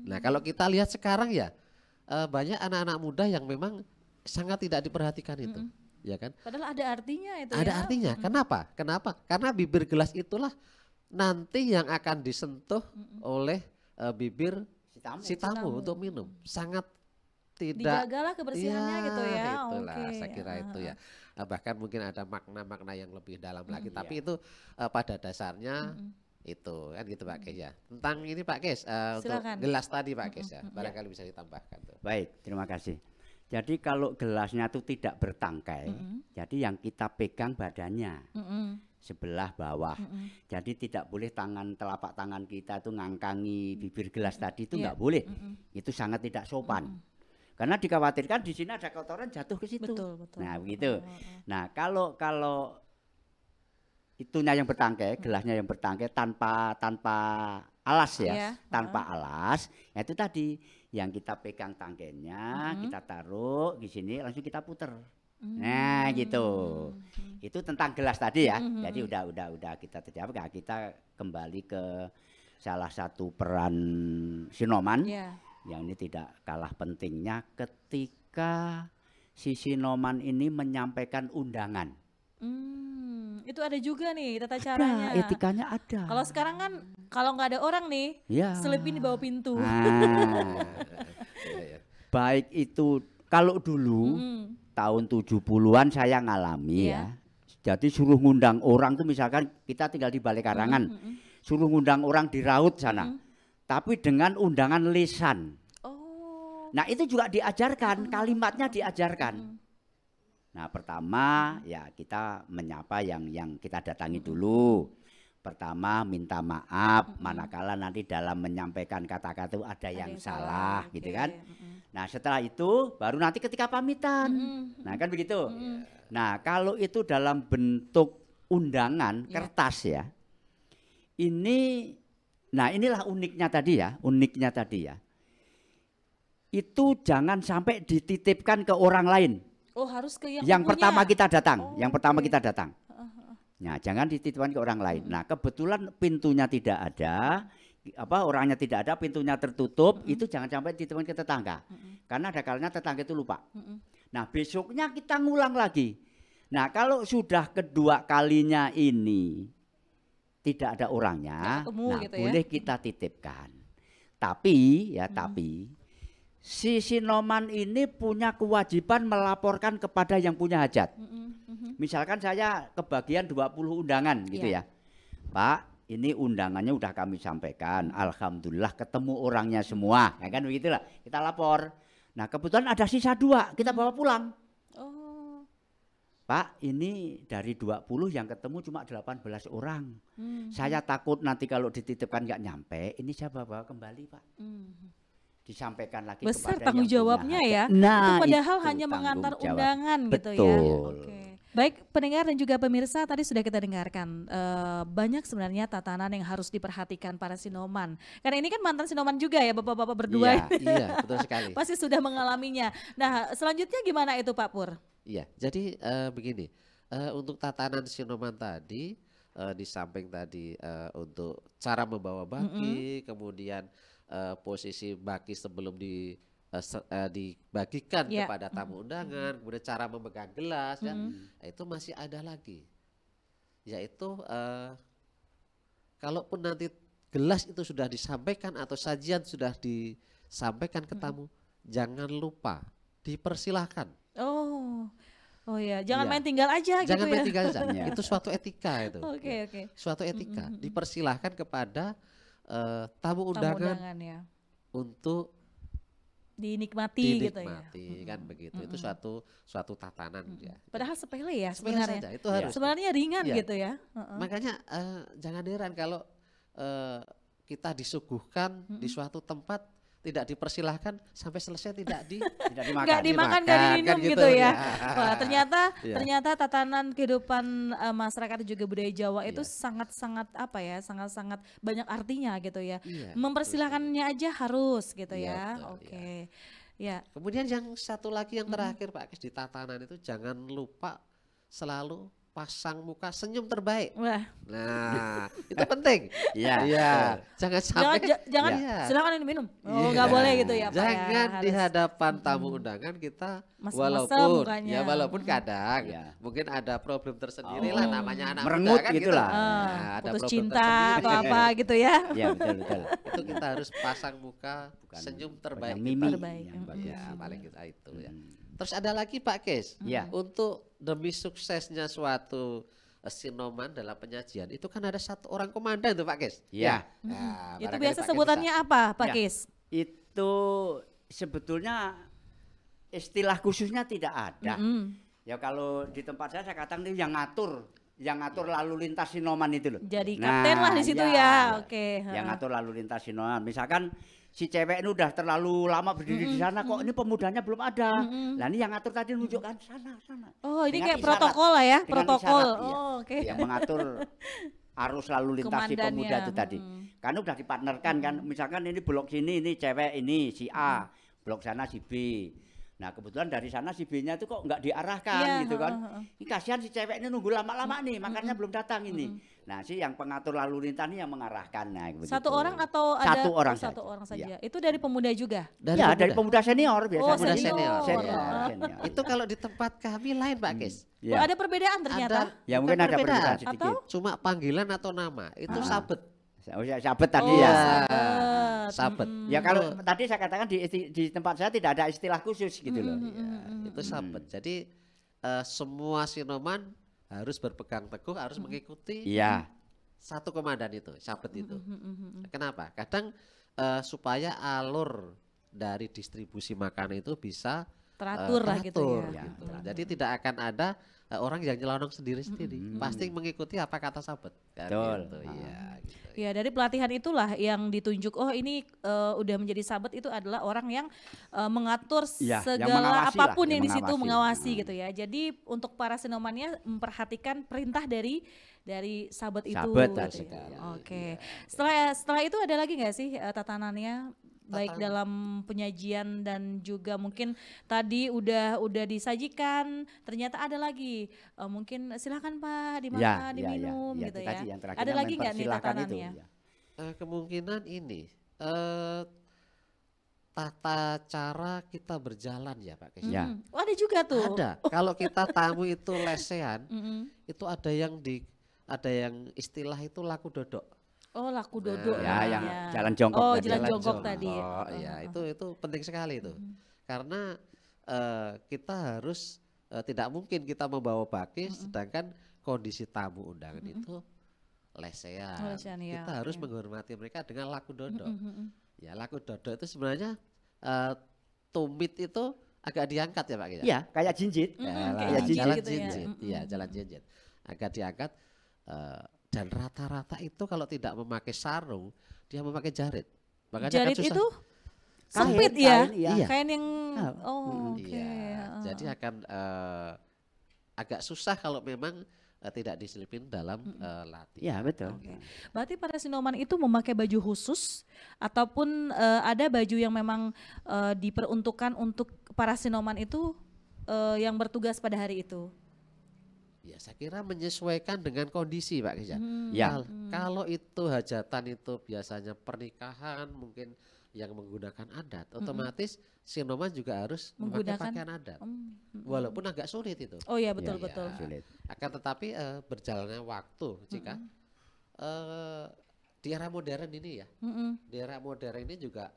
Nah kalau kita lihat sekarang ya banyak anak-anak muda yang memang sangat tidak diperhatikan itu, ya kan?
Padahal ada artinya itu
Ada
ya.
artinya. Kenapa? Karena bibir gelas itulah nanti yang akan disentuh oleh bibir
Si tamu.
si tamu untuk minum. Sangat tidak
dijagalah kebersihannya gitu ya.
itulah
Oke.
saya kira itu ya. Bahkan mungkin ada makna-makna yang lebih dalam lagi, tapi
Iya.
itu pada dasarnya itu kan gitu Pak Kes ya. Tentang ini Pak Kes untuk
Silakan.
gelas tadi Pak Kes ya, barangkali bisa ditambahkan tuh.
Baik, terima kasih. Jadi kalau gelasnya itu tidak bertangkai, jadi yang kita pegang badannya sebelah bawah. Jadi tidak boleh telapak tangan kita itu ngangkangi bibir gelas tadi, itu nggak boleh. Itu sangat tidak sopan. Karena dikhawatirkan di sini ada kotoran jatuh ke situ.
Betul.
Nah, begitu. Nah, kalau itunya yang bertangkai, gelasnya yang bertangkai tanpa alas ya,
Iya,
tanpa alas, ya itu tadi yang kita pegang tangkainya, kita taruh di sini langsung kita puter. Nah, gitu. Itu tentang gelas tadi ya. Jadi udah kita terjawab. Kita kembali ke salah satu peran Sinoman.
Iya.
Yang ini tidak kalah pentingnya ketika si Sinoman ini menyampaikan undangan.
Itu ada juga nih tata caranya.
Ada, etikanya ada.
Kalau sekarang kan kalau nggak ada orang nih,
Ya.
selipin di bawah pintu.
Nah, baik itu kalau dulu tahun 70-an saya ngalami
Iya.
ya. Jadi suruh ngundang orang tuh misalkan kita tinggal di Balai Karangan. Suruh ngundang orang di Raut sana. Tapi dengan undangan lisan.
Oh.
Nah, itu juga diajarkan, kalimatnya diajarkan. Nah, pertama ya kita menyapa yang kita datangi dulu. Pertama minta maaf manakala nanti dalam menyampaikan kata-kata itu ada yang salah gitu kan. Nah, setelah itu baru nanti ketika pamitan. Nah, kan begitu. Nah, kalau itu dalam bentuk undangan kertas ya. Inilah uniknya tadi ya. Itu jangan sampai dititipkan ke orang lain.
Oh, harus ke
Yang
punya.
pertama kita datang,
oke.
kita datang. Nah, jangan dititipkan ke orang lain. Nah, kebetulan pintunya tidak ada, orangnya tidak ada, pintunya tertutup, itu jangan sampai dititipkan ke tetangga. Karena ada kalanya tetangga itu lupa. Nah, besoknya kita ngulang lagi. Nah, kalau sudah kedua kalinya ini tidak ada orangnya,
ketemu
nah
gitu ya.
boleh kita titipkan. Tapi si Sinoman ini punya kewajiban melaporkan kepada yang punya hajat. Misalkan saya kebagian 20 undangan gitu ya. Pak, ini undangannya udah kami sampaikan. Alhamdulillah ketemu orangnya semua. Ya kan begitulah. Kita lapor. Nah, kebetulan ada sisa 2, kita bawa pulang.
Oh.
Pak, ini dari 20 yang ketemu cuma 18 orang. Saya takut nanti kalau dititipkan nggak nyampe, ini saya bawa kembali, Pak. Disampaikan lagi
Besar
kepada
tanggung
yang punya
jawabnya
hajat.
ya.
Nah,
itu padahal
itu
hanya mengantar
tanggung jawab.
undangan gitu ya.
Betul.
Oke. Baik pendengar dan juga pemirsa, tadi sudah kita dengarkan banyak sebenarnya tatanan yang harus diperhatikan para Sinoman. Karena ini kan mantan Sinoman juga ya bapak-bapak berdua.
Iya,
Iya, betul sekali.
Pasti sudah mengalaminya. Nah selanjutnya gimana itu Pak Pur?
Iya, jadi begini, untuk tatanan Sinoman tadi di samping tadi untuk cara membawa baki, kemudian posisi baki sebelum dibagikan
Yeah.
kepada tamu undangan, kemudian cara memegang gelas, ya, itu masih ada lagi, yaitu kalaupun nanti gelas itu sudah disampaikan atau sajian sudah disampaikan ke tamu, jangan lupa dipersilahkan.
Oh ya, jangan
Iya.
main tinggal aja
Jangan
gitu
main
ya.
tinggal saja. Itu suatu etika itu.
Oke,
Ya.
oke.
Suatu etika. Dipersilahkan kepada tamu
Tamu
undangan
undangan ya.
untuk
Dinikmati gitu ya.
dinikmati kan begitu. Itu suatu tatanan ya.
Padahal sepele ya
Sepele
sebenarnya.
saja, itu harus.
Sebenarnya ringan
Iya.
gitu ya. Heeh.
Makanya jangan heran kalau kita disuguhkan di suatu tempat tidak dipersilahkan sampai selesai tidak
dimakan.
Nggak dimakan, nggak
dimakan,
diminum
kan
gitu ya.
ya.
Wah, ternyata
Iya.
ternyata tatanan kehidupan masyarakat dan juga budaya Jawa itu
Iya.
sangat-sangat apa ya? Sangat-sangat banyak artinya gitu ya.
Iya,
Mempersilahkannya aja harus gitu
Iya,
ya.
betul,
Oke. Ya.
Kemudian yang satu lagi yang terakhir Pak Kes, di tatanan itu jangan lupa selalu pasang muka senyum terbaik.
Wah.
Nah, itu penting.
Iya.
Iya. Jangan sampai
Jangan
Iya.
silakan ini minum. Oh,
Iya.
nggak boleh gitu ya, Pak.
Jangan
ya.
di
Harus-
hadapan tamu undangan kita
Mesem-mesem
walaupun
mukanya.
ya walaupun kadang
Iya.
mungkin ada problem tersendiri
Oh.
lah, namanya anak
Merengut
muda kan
gitu
gitu.
lah.
Nah, ada
putus
problem
cinta
tersendiri.
atau apa gitu ya.
Iya, betul betul.
Itu kita harus pasang muka senyum terbaik
bukan
kita.
mimi.
Terbaik.
Yang bagus.
Ya, paling kita itu ya.
Hmm.
Terus ada lagi Pak Kes,
Iya.
untuk demi suksesnya suatu sinoman dalam penyajian itu kan ada satu orang komandan tuh Pak Kes.
Iya.
Nah,
Itu
barangkali
biasa
Pak Kes
sebutannya apa, Pak
Ya.
Kis?
Itu sebetulnya istilah khususnya tidak ada.
Mm-mm.
Ya kalau di tempat saya katakan itu yang ngatur lalu lintas sinoman itu loh.
Jadi
Nah,
kapten lah di situ
iya.
ya. Oke.
Yang ngatur lalu lintas sinoman. Misalkan si cewek ini udah terlalu lama berdiri di sana, kok ini pemudanya belum ada. Lah ini yang ngatur tadi nunjukkan sana.
Oh, ini
Dengan
kayak
isyarat.
protokol lah ya,
Dengan
protokol.
isyarat, iya.
Oh, oke.
Yang mengatur arus lalu lintas si
Komandannya.
pemuda itu tadi. Karena udah dipartnerkan kan. Misalkan ini blok sini ini cewek ini si A, blok sana si B. Nah kebetulan dari sana si B-nya itu kok nggak diarahkan
Iya,
gitu kan.
heeh.
Ini kasihan si cewek ini nunggu lama-lama nih, makanya belum datang ini. Nah si yang pengatur lalu lintas ini yang mengarahkan. Nah,
Satu
begitu.
orang atau ada
Satu orang
satu
saja.
orang saja.
Iya.
Itu dari pemuda juga.
Ya dari pemuda senior biasanya.
Oh,
Pemuda
senior.
Senior.
Itu kalau di tempat kami lain Pak Kes.
Ya.
Oh, ada perbedaan ternyata.
Ya
bukan
mungkin ada perbedaan
Atau?
sedikit.
Cuma panggilan atau nama itu sabet.
Oh ya sabet tadi
Oh,
ya.
sabet.
Sabet.
Ya kalau tadi saya katakan di tempat saya tidak ada istilah khusus gitu loh.
Ya, itu sabet. Jadi semua sinoman harus berpegang teguh, harus mengikuti
Iya.
satu komandan itu, sabet itu. Kenapa? Kadang supaya alur dari distribusi makanan itu bisa
Teratur lah gitu
teratur,
ya.
gitu. Jadi tidak akan ada orang yang nyelonong sendiri-sendiri. Pasti mengikuti apa kata sabet. Kan
Betul.
gitu, iya, gitu.
Ya dari pelatihan itulah yang ditunjuk. Oh ini udah menjadi sahabat itu adalah orang yang mengatur
Iya, yang
segala
mengawasi lah,
apapun
yang
yang di situ
mengawasi.
mengawasi gitu ya. Jadi untuk para sinomannya memperhatikan perintah dari sahabat itu.
Sahabat
gitu ya.
sekali.
Oke. Setelah itu ada lagi nggak sih tatanannya? Baik dalam penyajian dan juga mungkin tadi udah disajikan, ternyata ada lagi mungkin silakan Pak dimakan, diminum
ya,
gitu
itu
ya.
tadi yang terakhir
Ada lagi nggak nih
mempersilahkan itu,
tatanannya?
ya.
Kemungkinan ini tata cara kita berjalan ya Pak Kes.
Ya.
Oh, ada juga tuh.
Ada. Kalau kita tamu itu lesehan,
Mm-mm.
itu ada yang istilah itu laku dodok.
Oh laku dodok.
Ya, yang
ya.
jalan jongkok
Oh
tadi.
jalan
Jalan
jongkok tadi.
Oh iya, itu penting sekali itu. Karena kita harus tidak mungkin kita membawa bakis sedangkan kondisi tamu undangan itu lesehan.
Lesehan, ya,
Kita harus
oke.
menghormati mereka dengan laku dodok. Ya, laku dodok itu sebenarnya tumit itu agak diangkat ya Pak Ki.
Iya, kayak jinjit.
kayak
jinjit
jalan
gitu ya.
jinjit. Iya, jalan jinjit. Agak diangkat dan rata-rata itu kalau tidak memakai sarung, dia memakai jarit. Makanya
Jarit
kan susah.
itu
Kain,
sempit ya.
kain, iya.
Iya.
Kain yang
Ah,
oh oke.
Iya, jadi akan agak susah kalau memang tidak diselipin dalam latihan.
Iya, betul.
Berarti para sinoman itu memakai baju khusus ataupun ada baju yang memang diperuntukkan untuk para sinoman itu yang bertugas pada hari itu.
Ya, saya kira menyesuaikan dengan kondisi Pak Kisah.
Ya.
Kalau itu hajatan itu biasanya pernikahan mungkin yang menggunakan adat, otomatis sinoman juga harus memakai
Menggunakan-
pakaian adat. Walaupun agak sulit itu.
Oh iya betul
Iya,
betul.
sulit.
Akan tetapi berjalannya waktu jika di era modern ini ya, di era modern ini juga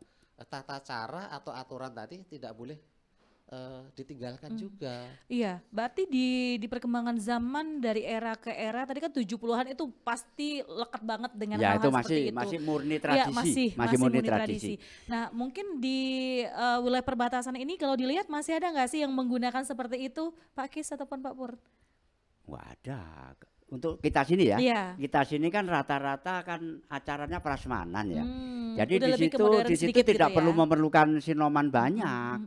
tata cara atau aturan tadi tidak boleh ditinggalkan juga.
Iya, berarti di perkembangan zaman dari era ke era tadi kan 70-an itu pasti lekat banget dengan
Ya,
hal-hal
itu
seperti itu.
masih murni
Ya,
tradisi.
masih
murni tradisi.
Nah, mungkin di wilayah perbatasan ini kalau dilihat masih ada nggak sih yang menggunakan seperti itu, Pak Kis ataupun Pak Pur?
Wah, ada. Untuk kita sini ya.
Iya.
Kita sini kan rata-rata kan acaranya prasmanan ya. Jadi
udah
di
lebih ke
situ
modern
di situ
sedikit
tidak
gitu
perlu
ya.
memerlukan sinoman banyak.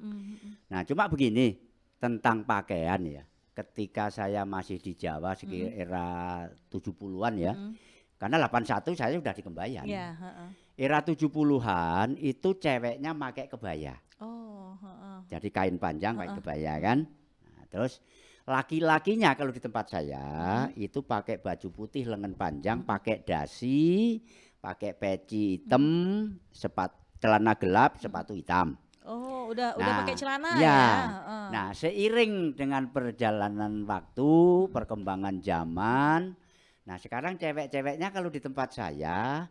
Nah, cuma begini tentang pakaian ya. Ketika saya masih di Jawa sekitar era 70-an ya. Karena 81 saya sudah di Kembayan.
Iya, heeh.
Era 70-an itu ceweknya pakai kebaya.
Oh, heeh.
Jadi kain panjang pakai kebaya kan. Nah, terus Laki-lakinya kalau di tempat saya itu pakai baju putih lengan panjang, pakai dasi, pakai peci hitam, celana gelap, sepatu hitam.
Oh, udah
Nah,
pakai celana
ya.
ya.
Nah, seiring dengan perjalanan waktu, perkembangan zaman, nah sekarang cewek-ceweknya kalau di tempat saya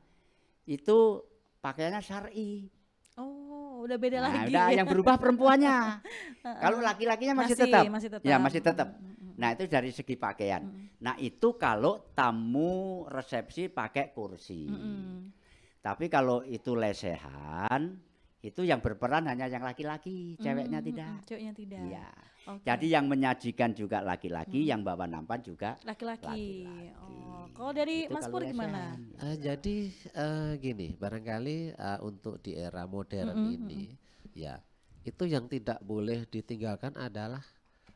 itu pakaiannya syar'i.
Oh, udah beda
Nah,
lagi.
udah yang berubah perempuannya. Kalau laki-lakinya masih tetap. Ya, masih tetap. Nah, itu dari segi pakaian. Nah, itu kalau tamu resepsi pakai kursi. Tapi kalau itu lesehan, itu yang berperan hanya yang laki-laki, ceweknya tidak.
Ceweknya tidak.
Iya.
Oke.
Jadi yang menyajikan juga laki-laki, yang bawa nampan juga
Laki-laki. Oh, kalau dari
Itu
Mas
kalau
Pur gimana?
lesehan.
Jadi gini, barangkali untuk di era modern ini, ya itu yang tidak boleh ditinggalkan adalah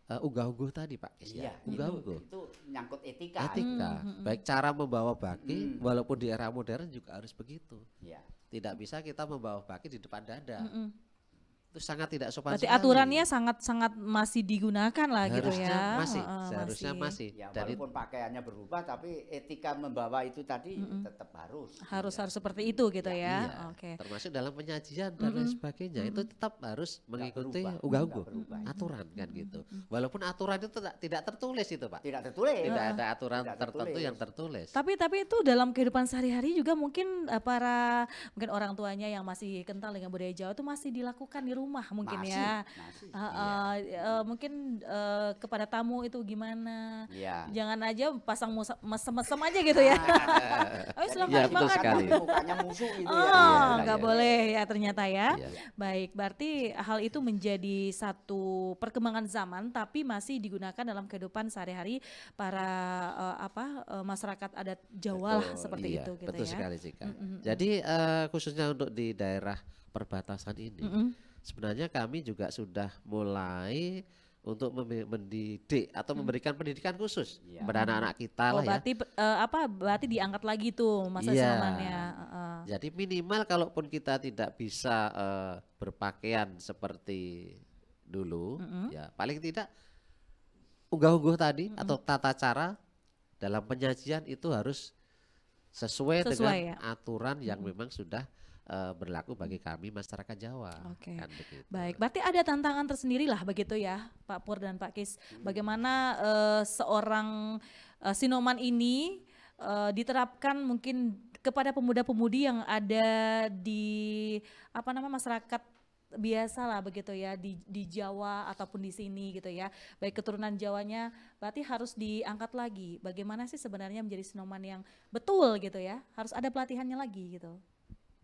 unggah-ungguh tadi Pak Kis, ya. Unggah-ungguh.
Itu nyangkut etika.
Etika, baik cara membawa baki, walaupun di era modern juga harus begitu.
Ya.
Tidak bisa kita membawa baki di depan dada. Itu sangat tidak sopan
Berarti
sekali.
aturannya sangat-sangat masih digunakan lah gitu
Harusnya
ya.
masih,
Heeh,
seharusnya masih.
Ya,
Dan
walaupun pakaiannya berubah tapi etika membawa itu tadi tetap harus.
harus seperti itu gitu ya.
iya,
Oke.
termasuk dalam penyajian dan lain sebagainya itu tetap harus mengikuti
berubah,
unggah-ungguh,
nggak berubah.
aturan kan gitu. Walaupun aturan itu tidak tertulis itu Pak.
Tidak tertulis.
Tidak ada aturan
Tidak
tertentu
tertulis.
yang tertulis.
Tapi itu dalam kehidupan sehari-hari juga mungkin mungkin orang tuanya yang masih kental dengan budaya Jawa itu masih dilakukan di rumah mungkin
Masih,
ya.
masih.
Mungkin kepada tamu itu gimana?
Iya.
Jangan aja pasang mesem-mesem aja gitu ya. Oh, silakan
Iya, betul
dimakan.
sekali.
Mukanya musuh gitu ya.
Oh,
Iya,
nggak
iya.
boleh ya ternyata ya.
Iya.
Baik, berarti hal itu menjadi satu perkembangan zaman tapi masih digunakan dalam kehidupan sehari-hari para masyarakat adat Jawa lah
Betul,
seperti
iya,
itu gitu
betul
ya.
sekali Cika. Jadi khususnya untuk di daerah perbatasan ini, sebenarnya kami juga sudah mulai untuk mendidik atau memberikan pendidikan khusus kepada anak-anak kita
Oh,
lah ya.
berarti berarti diangkat lagi tuh masa
Iya.
sinomannya.
Jadi minimal kalaupun kita tidak bisa berpakaian seperti dulu, ya paling tidak unggah-ungguh tadi atau tata cara dalam penyajian itu harus sesuai dengan
ya.
aturan yang memang sudah berlaku bagi kami masyarakat Jawa.
Oke.
Kan begitu.
Baik, berarti ada tantangan tersendiri lah begitu ya, Pak Pur dan Pak Kis. Bagaimana seorang sinoman ini diterapkan mungkin kepada pemuda-pemudi yang ada di masyarakat biasa lah begitu ya di Jawa ataupun di sini gitu ya. Baik keturunan Jawanya berarti harus diangkat lagi. Bagaimana sih sebenarnya menjadi sinoman yang betul gitu ya? Harus ada pelatihannya lagi gitu.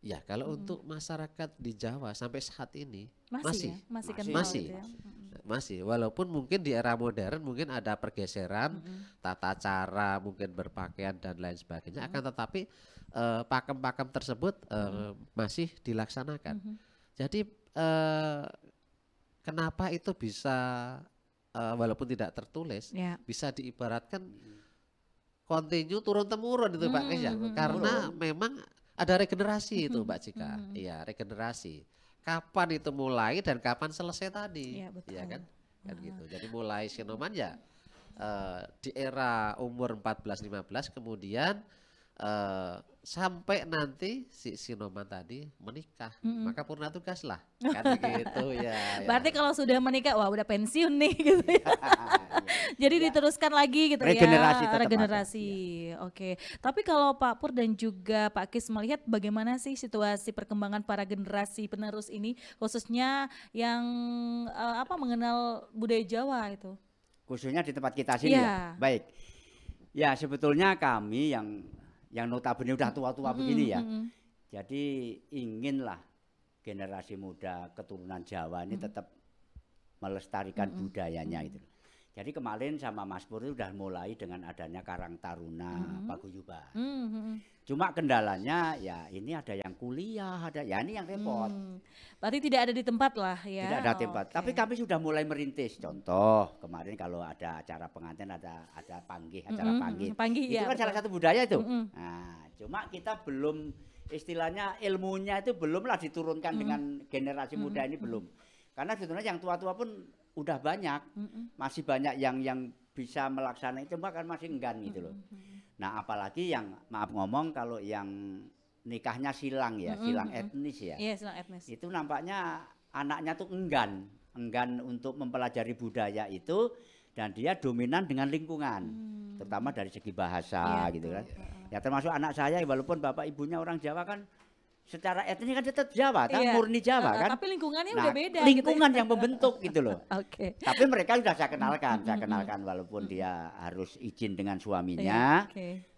Ya, kalau untuk masyarakat di Jawa sampai saat ini
Masih kental
masih.
gitu ya.
Masih, walaupun mungkin di era modern mungkin ada pergeseran tata cara mungkin berpakaian dan lain sebagainya, akan tetapi pakem-pakem tersebut masih dilaksanakan. Jadi kenapa itu bisa walaupun tidak tertulis
Ya.
bisa diibaratkan kontinu turun temurun itu Pak Kes ya, karena memang ada regenerasi itu Mbak Cika. Iya, regenerasi. Kapan itu mulai dan kapan selesai tadi?
Iya, betul.
Kan? Kan gitu. Jadi mulai sinoman ya di era umur 14-15 kemudian sampai nanti si sinoman tadi menikah, maka purna tugas lah. Kan gitu ya.
Berarti kalau sudah menikah, wah udah pensiun nih gitu ya. Jadi diteruskan lagi gitu
Regenerasi
ya.
tetap
Regenerasi. Oke. Tapi kalau Pak Pur dan juga Pak Kis melihat bagaimana sih situasi perkembangan para generasi penerus ini, khususnya yang mengenal budaya Jawa itu.
Khususnya di tempat kita sini
Iya.
ya. Baik. Ya sebetulnya kami yang notabene udah tua-tua begini ya. Jadi inginlah generasi muda keturunan Jawa ini tetap melestarikan budayanya itu. Jadi kemarin sama Mas Pur itu udah mulai dengan adanya Karang Taruna Paguyuban. Cuma kendalanya ya ini ada yang kuliah, ada ya ini yang repot.
Berarti tidak ada di tempat lah ya.
Tidak ada tempat.
Oke.
Tapi kami sudah mulai merintis. Contoh kemarin kalau ada acara pengantin ada panggih, acara panggih.
Panggih,
Itu
ya,
kan
betul.
salah satu budaya itu. Nah, cuma kita belum istilahnya ilmunya itu belumlah diturunkan dengan generasi muda ini belum. Karena sebetulnya yang tua-tua pun udah banyak, masih banyak yang bisa melaksanakan itu, kan masih enggan gitu loh. Nah apalagi yang maaf ngomong kalau yang nikahnya silang ya, silang etnis ya.
Iya, silang etnis.
Itu nampaknya anaknya tuh enggan untuk mempelajari budaya itu, dan dia dominan dengan lingkungan, terutama dari segi bahasa gitu kan. Ya termasuk anak saya, walaupun bapak ibunya orang Jawa kan, secara etnis kan tetap Jawa, murni Jawa kan.
Tapi lingkungannya udah beda.
Lingkungan
gitu.
yang membentuk gitu loh.
Oke.
Tapi mereka sudah saya kenalkan walaupun dia harus izin dengan suaminya.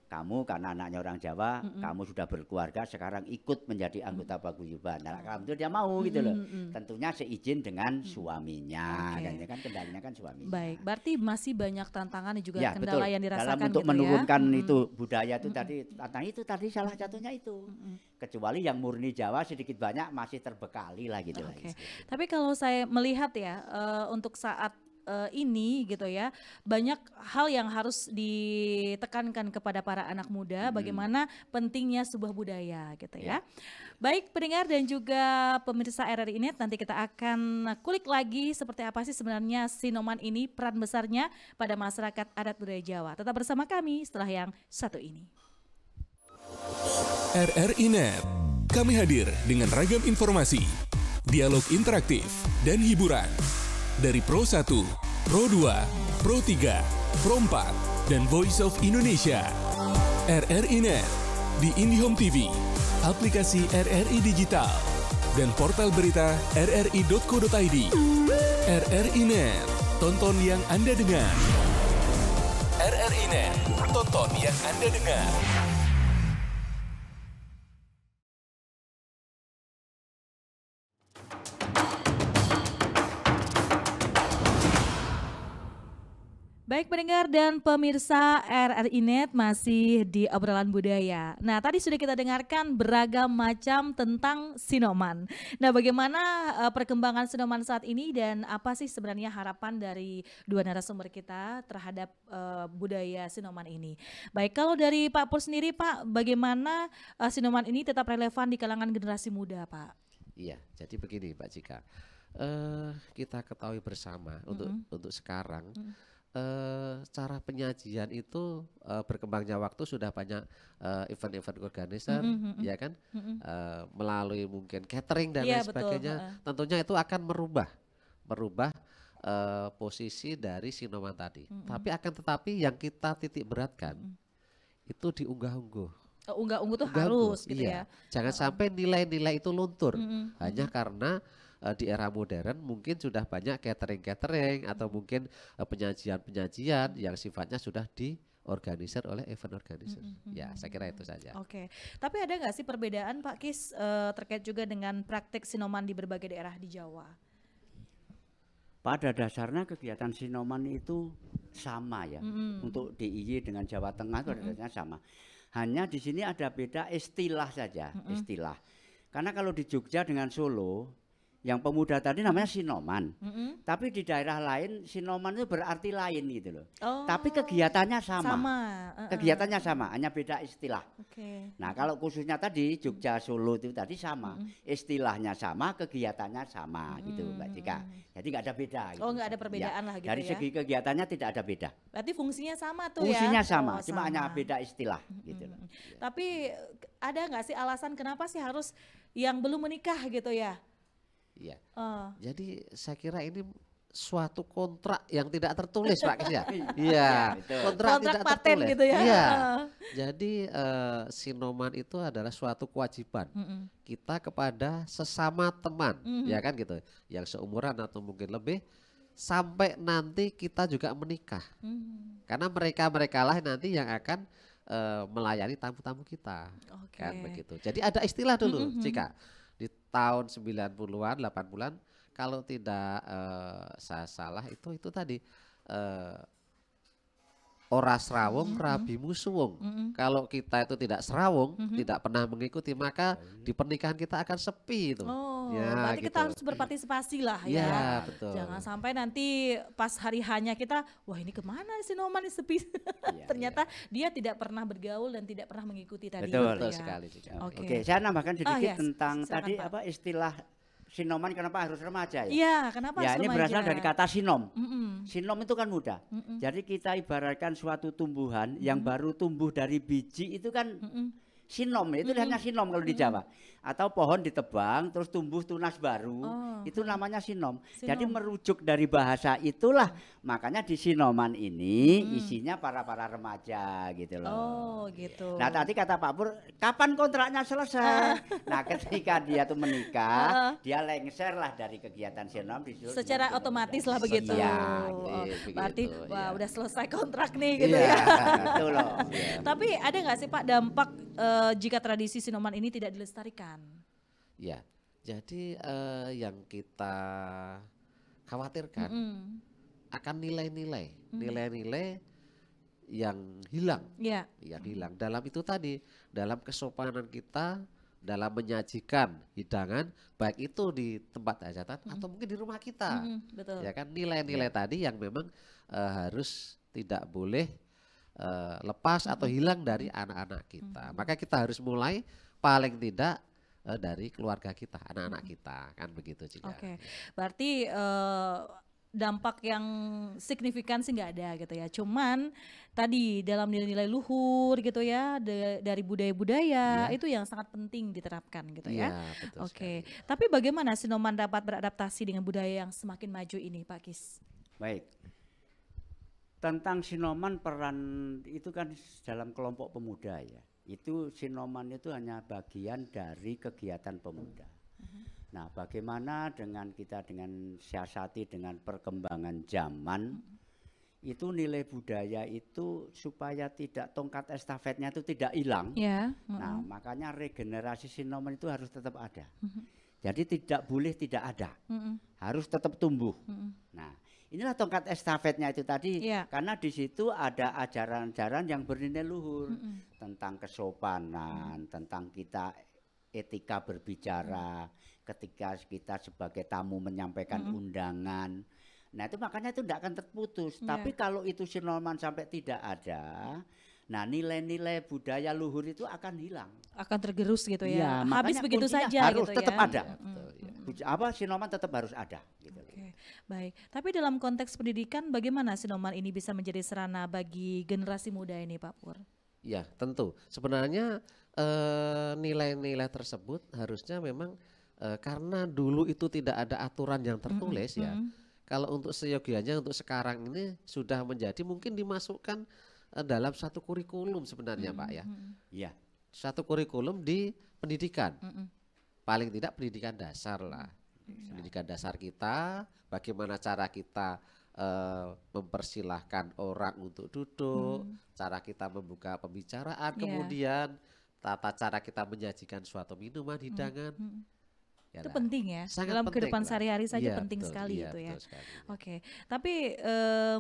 Kamu karena anaknya orang Jawa, kamu sudah berkeluarga, sekarang ikut menjadi anggota paguyuban. Nah, kamu itu dia mau gitu loh. Tentunya seizin dengan suaminya, kan kendalinya kan suaminya.
Baik, berarti masih banyak tantangan dan juga
ya,
kendala
betul.
yang dirasakan
dalam untuk
gitu
menurunkan
ya.
itu budaya itu tadi salah satunya itu. Kecuali yang murni Jawa sedikit banyak masih terbekali lah gitu.
Tapi kalau saya melihat ya untuk saat ini gitu ya, banyak hal yang harus ditekankan kepada para anak muda, bagaimana pentingnya sebuah budaya gitu ya. Baik pendengar dan juga pemirsa RRI Net, nanti kita akan kulik lagi seperti apa sih sebenarnya Sinoman ini, peran besarnya pada masyarakat adat budaya Jawa. Tetap bersama kami setelah yang satu ini.
RRI Net, kami hadir dengan ragam informasi, dialog interaktif, dan hiburan. Dari Pro 1, Pro 2, Pro 3, Pro 4, dan Voice of Indonesia. RRI Net, di IndiHome TV, aplikasi RRI Digital, dan portal berita rri.co.id. RRI Net, tonton yang Anda dengar. RRI Net, tonton yang Anda dengar.
Baik pendengar dan pemirsa RRI Net, masih di obrolan budaya. Nah tadi sudah kita dengarkan beragam macam tentang Sinoman. Nah bagaimana perkembangan Sinoman saat ini dan apa sih sebenarnya harapan dari dua narasumber kita terhadap budaya Sinoman ini. Baik, kalau dari Pak Pur sendiri Pak, bagaimana Sinoman ini tetap relevan di kalangan generasi muda Pak?
Iya, jadi begini Pak Cika, kita ketahui bersama untuk sekarang, cara penyajian itu berkembangnya waktu sudah banyak event-event organizer, ya kan, melalui mungkin catering dan lain sebagainya. Tentunya itu akan merubah posisi dari Sinoman tadi. Tapi akan tetapi yang kita titik beratkan itu diunggah-ungguh.
Unggah-ungguh tuh harus gitu ya.
Jangan sampai nilai-nilai itu luntur hanya karena di era modern mungkin sudah banyak catering-catering atau mungkin penyajian-penyajian yang sifatnya sudah diorganisir oleh event organizer. Ya, saya kira itu saja.
Oke. Tapi ada nggak sih perbedaan Pak Kis terkait juga dengan praktik Sinoman di berbagai daerah di Jawa?
Pada dasarnya kegiatan Sinoman itu sama ya. Untuk DIY dengan Jawa Tengah itu pada dasarnya sama. Hanya di sini ada beda istilah saja, istilah. Karena kalau di Jogja dengan Solo, yang pemuda tadi namanya Sinoman, tapi di daerah lain Sinoman itu berarti lain gitu loh. Tapi kegiatannya sama. Kegiatannya sama, hanya beda istilah. Nah kalau khususnya tadi Jogja Solo itu tadi sama, istilahnya sama, kegiatannya sama gitu Mbak Cika. Jadi nggak ada beda. Gitu.
Oh nggak ada perbedaan lah gitu
dari
ya.
Segi kegiatannya tidak ada beda.
Berarti fungsinya sama tuh
fungsinya
ya.
Fungsinya sama, cuma hanya beda istilah gitu loh.
Tapi ada nggak sih alasan kenapa sih harus yang belum menikah gitu ya?
Iya. Jadi saya kira ini suatu kontrak yang tidak tertulis Pak Kis ya. Iya, kontrak tidak
paten
tertulis.
Gitu ya.
Iya. Jadi Sinoman itu adalah suatu kewajiban kita kepada sesama teman, ya kan gitu. Yang seumuran atau mungkin lebih sampai nanti kita juga menikah. Karena mereka lah nanti yang akan melayani tamu-tamu kita. Kan begitu. Jadi ada istilah dulu, Cika. Di tahun 90-an, 80-an kalau tidak saya salah itu tadi ora serawung rabimu suwung. Kalau kita itu tidak serawung, tidak pernah mengikuti, maka di pernikahan kita akan sepi itu.
Ya, berarti gitu. Kita harus berpartisipasi lah ya.
Betul.
Jangan sampai nanti pas hari hanya kita, wah ini kemana Sinoman sepi. Ternyata dia tidak pernah bergaul dan tidak pernah mengikuti tadi.
Betul
sekali.
Oke, saya nambahkan sedikit tentang tadi Pak. Istilah Sinoman kenapa harus remaja ya?
Iya, kenapa
Ya
harus
ini
remaja?
berasal dari kata sinom.
Mm-mm.
Sinom itu kan muda.
Mm-mm.
Jadi kita ibaratkan suatu tumbuhan yang baru tumbuh dari biji itu kan
Mm-mm.
sinom, itu hanya sinom kalau di Jawa. Atau pohon ditebang terus tumbuh tunas baru,
Oh,
itu namanya sinom.
Sinom.
Jadi merujuk dari bahasa itulah, makanya di sinoman ini isinya para remaja gitu loh.
Oh, gitu.
Nah tadi kata Pak Pur, kapan kontraknya selesai? Nah ketika dia tuh menikah, dia lengser lah dari kegiatan sinom disuruh
Secara
dengan
otomatis
sinom
lah
muda.
begitu.
Iya,
Oh,
begitu,
berarti wah
ya.
udah selesai kontrak nih gitu
Iya,
ya.
gitu loh.
Tapi ada nggak sih Pak dampak jika tradisi Sinoman ini tidak dilestarikan?
Ya, jadi yang kita khawatirkan
Mm.
akan nilai-nilai yang hilang,
Iya.
yang hilang dalam itu tadi, dalam kesopanan kita, dalam menyajikan hidangan, baik itu di tempat hajatan atau mungkin di rumah kita,
Betul.
ya kan nilai-nilai tadi yang memang harus tidak boleh lepas atau hilang dari anak-anak kita. Maka kita harus mulai paling tidak dari keluarga kita, anak-anak kita, kan begitu juga.
Oke, berarti dampak yang signifikan sih nggak ada gitu ya. Cuman tadi dalam nilai-nilai luhur gitu ya, dari budaya-budaya itu yang sangat penting diterapkan gitu ya.
Iya, betul
Oke,
sekali.
tapi bagaimana Sinoman dapat beradaptasi dengan budaya yang semakin maju ini, Pak Kis?
Baik. Tentang Sinoman peran itu kan dalam kelompok pemuda ya. Itu Sinoman itu hanya bagian dari kegiatan pemuda. Nah, bagaimana dengan kita dengan siasati dengan perkembangan zaman itu nilai budaya itu supaya tidak tongkat estafetnya itu tidak hilang.
Ya.
Nah, makanya regenerasi Sinoman itu harus tetap ada. Jadi tidak boleh tidak ada. Harus tetap tumbuh. Nah, inilah tongkat estafetnya itu tadi,
Iya.
karena di situ ada ajaran-ajaran yang bernilai luhur tentang kesopanan, tentang kita etika berbicara, ketika kita sebagai tamu menyampaikan undangan. Nah itu makanya itu tidak akan terputus.
Iya.
Tapi kalau itu Sinoman sampai tidak ada, nah nilai-nilai budaya luhur itu akan hilang.
Akan tergerus gitu
Iya,
ya. Habis
makanya
begitu
kuncinya
saja
harus
gitu
tetap
ya.
ada.
Betul, ya.
Apa Sinoman tetap harus ada. Gitu.
Oke, baik. Tapi dalam konteks pendidikan bagaimana Sinoman ini bisa menjadi sarana bagi generasi muda ini, Pak Pur?
Ya, tentu. Sebenarnya nilai-nilai tersebut harusnya memang karena dulu itu tidak ada aturan yang tertulis ya. Kalau untuk seyogianya untuk sekarang ini sudah menjadi mungkin dimasukkan dalam satu kurikulum sebenarnya Pak ya.
Iya.
Satu kurikulum di pendidikan. Paling tidak pendidikan dasar lah. Pendidikan dasar kita, bagaimana cara kita mempersilahkan orang untuk duduk, cara kita membuka pembicaraan,
Iya.
kemudian tata cara kita menyajikan suatu minuman, hidangan. Ya
Itu
lah,
penting ya.
sangat
Dalam
penting
kehidupan
lah.
sehari-hari saja
Iya,
penting
betul,
sekali
iya,
itu ya.
betul sekali, iya.
Oke. Tapi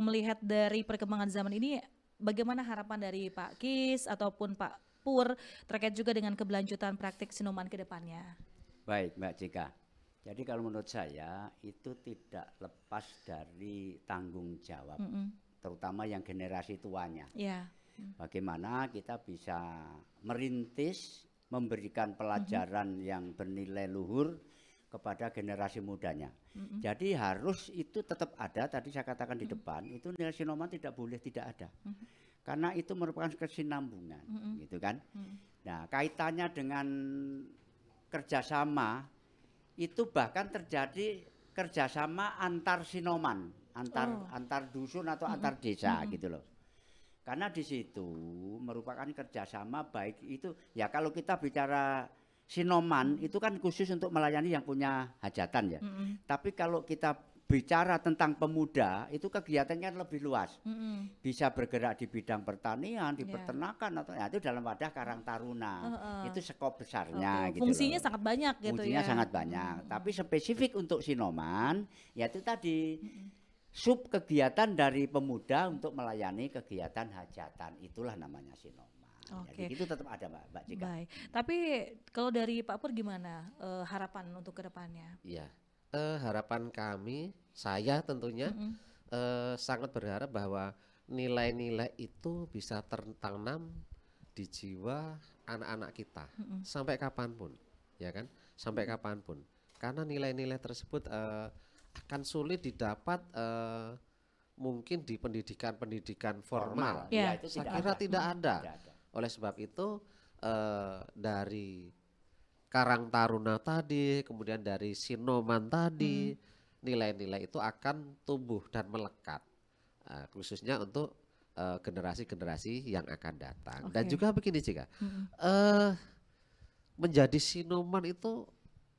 melihat dari perkembangan zaman ini bagaimana harapan dari Pak Kis ataupun Pak Pur terkait juga dengan keberlanjutan praktik Sinoman ke depannya?
Baik Mbak Cika. Jadi kalau menurut saya itu tidak lepas dari tanggung jawab, terutama yang generasi tuanya.
Ya.
Bagaimana kita bisa merintis, memberikan pelajaran yang bernilai luhur kepada generasi mudanya. Jadi harus itu tetap ada, tadi saya katakan di depan, itu nilai Sinoman tidak boleh tidak ada. Karena itu merupakan kesinambungan, gitu kan. Nah kaitannya dengan kerjasama, itu bahkan terjadi kerjasama antar Sinoman, antar dusun atau antar desa gitu loh. Karena di situ merupakan kerjasama baik itu ya kalau kita bicara Sinoman itu kan khusus untuk melayani yang punya hajatan ya. Tapi kalau kita bicara tentang pemuda itu kegiatannya lebih luas. Bisa bergerak di bidang pertanian, di peternakan atau ya, itu dalam wadah Karang Taruna. Itu skop besarnya gitu
Fungsinya
loh.
sangat banyak gitu
Fungsinya
ya.
sangat banyak. Tapi spesifik untuk Sinoman ya itu tadi sub kegiatan dari pemuda untuk melayani kegiatan hajatan. Itulah namanya Sinoman.
Oke.
Jadi itu tetap ada Mbak Cika.
Baik. Tapi kalau dari Pak Pur gimana harapan untuk ke depannya?
Iya. Harapan kami, saya tentunya sangat berharap bahwa nilai-nilai itu bisa tertanam di jiwa anak-anak kita sampai kapanpun, ya kan? Sampai kapanpun. karena nilai-nilai tersebut akan sulit didapat mungkin di pendidikan formal.
Ya.
itu
Saya kira tidak ada.
Tidak ada.
Oleh sebab itu dari Karang Taruna tadi, kemudian dari Sinoman tadi, nilai-nilai itu akan tumbuh dan melekat, khususnya untuk generasi-generasi yang akan datang. Dan
Oke.
juga begini Cika, menjadi Sinoman itu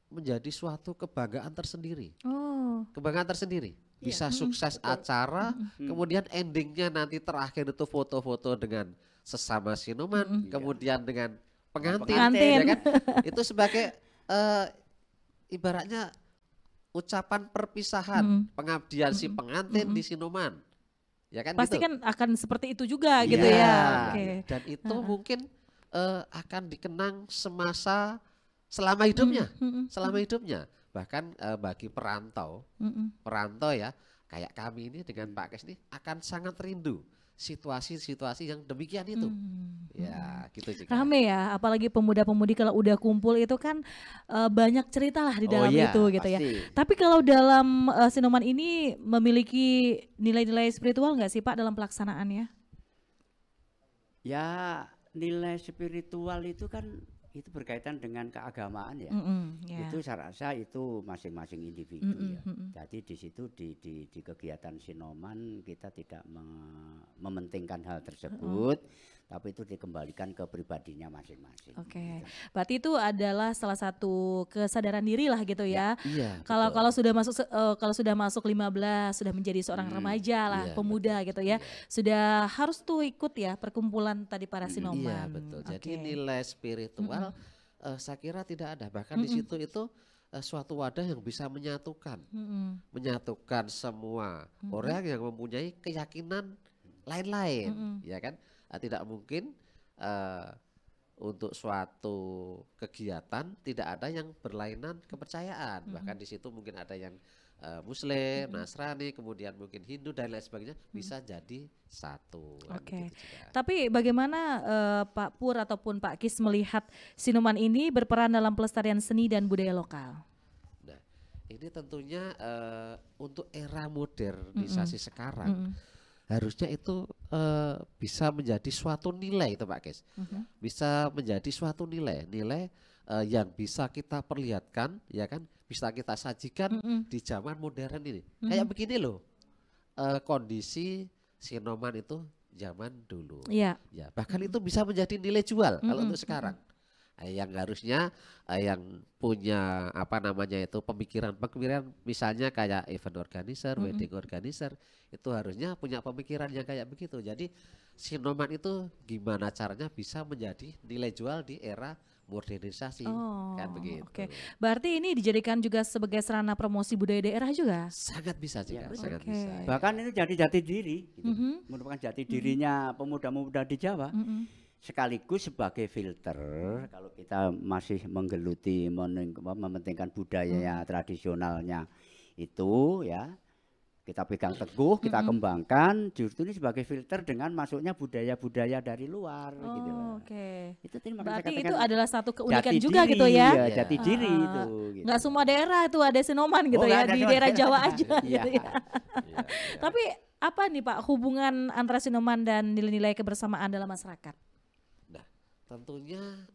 menjadi suatu kebanggaan tersendiri.
Oh.
Kebanggaan tersendiri. Bisa sukses acara, kemudian endingnya nanti terakhir itu foto-foto dengan sesama Sinoman, kemudian dengan pengantin,
Pengantin.
ya kan? Itu sebagai ibaratnya ucapan perpisahan, pengabdian si pengantin di Sinoman. Ya kan
Pasti
gitu.
kan akan seperti itu juga gitu
Iya.
ya. Oke.
Dan itu mungkin akan dikenang semasa selama hidupnya, selama hidupnya. Bahkan bagi perantau ya, kayak kami ini dengan Pak Kes ini akan sangat rindu situasi-situasi yang demikian itu. Ya, gitu juga.
Rame ya, apalagi pemuda-pemudi kalau udah kumpul itu kan banyak cerita lah di dalam
iya,
itu gitu ya.
pasti.
Tapi kalau dalam Sinoman ini memiliki nilai-nilai spiritual nggak sih Pak dalam pelaksanaannya?
Ya, nilai spiritual itu kan itu berkaitan dengan keagamaan ya.
Ya.
Itu saya rasa itu masing-masing individu ya. Jadi di situ di kegiatan Sinoman kita tidak mementingkan hal tersebut, tapi itu dikembalikan ke pribadinya masing-masing.
Oke, berarti itu adalah salah satu kesadaran diri lah gitu ya.
Iya.
Kalau
betul.
kalau sudah masuk 15, sudah menjadi seorang remaja lah,
Iya,
pemuda gitu ya. Sudah harus tuh ikut ya perkumpulan tadi para
Iya,
Sinoman.
betul. Jadi
Oke.
nilai spiritual saya kira tidak ada. Bahkan di situ itu suatu wadah yang bisa menyatukan, menyatukan semua orang yang mempunyai keyakinan lain-lain, ya kan? Tidak mungkin untuk suatu kegiatan tidak ada yang berlainan kepercayaan. Bahkan di situ mungkin ada yang Muslim, Nasrani, kemudian mungkin Hindu dan lain sebagainya bisa jadi satu. kan
Oke.
begitu juga.
Tapi bagaimana Pak Pur ataupun Pak Kis melihat Sinoman ini berperan dalam pelestarian seni dan budaya lokal?
Nah, ini tentunya untuk era modernisasi sekarang harusnya itu bisa menjadi suatu nilai itu Pak Kes, bisa menjadi suatu nilai yang bisa kita perlihatkan, ya kan, bisa kita sajikan di zaman modern ini. Kayak begini loh, kondisi Sinoman itu zaman dulu.
Iya.
Ya, bahkan itu bisa menjadi nilai jual kalau untuk sekarang. Yang harusnya yang punya apa namanya itu pemikiran misalnya kayak event organizer, wedding organizer itu harusnya punya pemikiran yang kayak begitu. Jadi Sinoman itu gimana caranya bisa menjadi nilai jual di era modernisasi, kan begitu.
Oke. Berarti ini dijadikan juga sebagai sarana promosi budaya daerah juga.
Sangat bisa juga,
betul.
sangat
Oke.
bisa.
Bahkan itu jadi jati diri, gitu. Merupakan jati dirinya pemuda-pemuda di Jawa. Sekaligus sebagai filter kalau kita masih menggeluti mementingkan budaya tradisionalnya itu ya kita pegang teguh, kita kembangkan, justru ini sebagai filter dengan masuknya budaya-budaya dari luar gitu loh.
Oke.
Itu tadi makanya saya
Berarti
katakan
itu adalah satu keunikan
jati
juga
diri,
gitu ya.
jati diri
Ah,
itu gitu.
Nggak semua daerah itu ada Sinoman gitu
Oh,
ya,
nggak ada
di
semua.
daerah Jawa aja
Iya.
gitu ya. Tapi apa nih Pak hubungan antara Sinoman dan nilai-nilai kebersamaan dalam masyarakat?
Nah, tentunya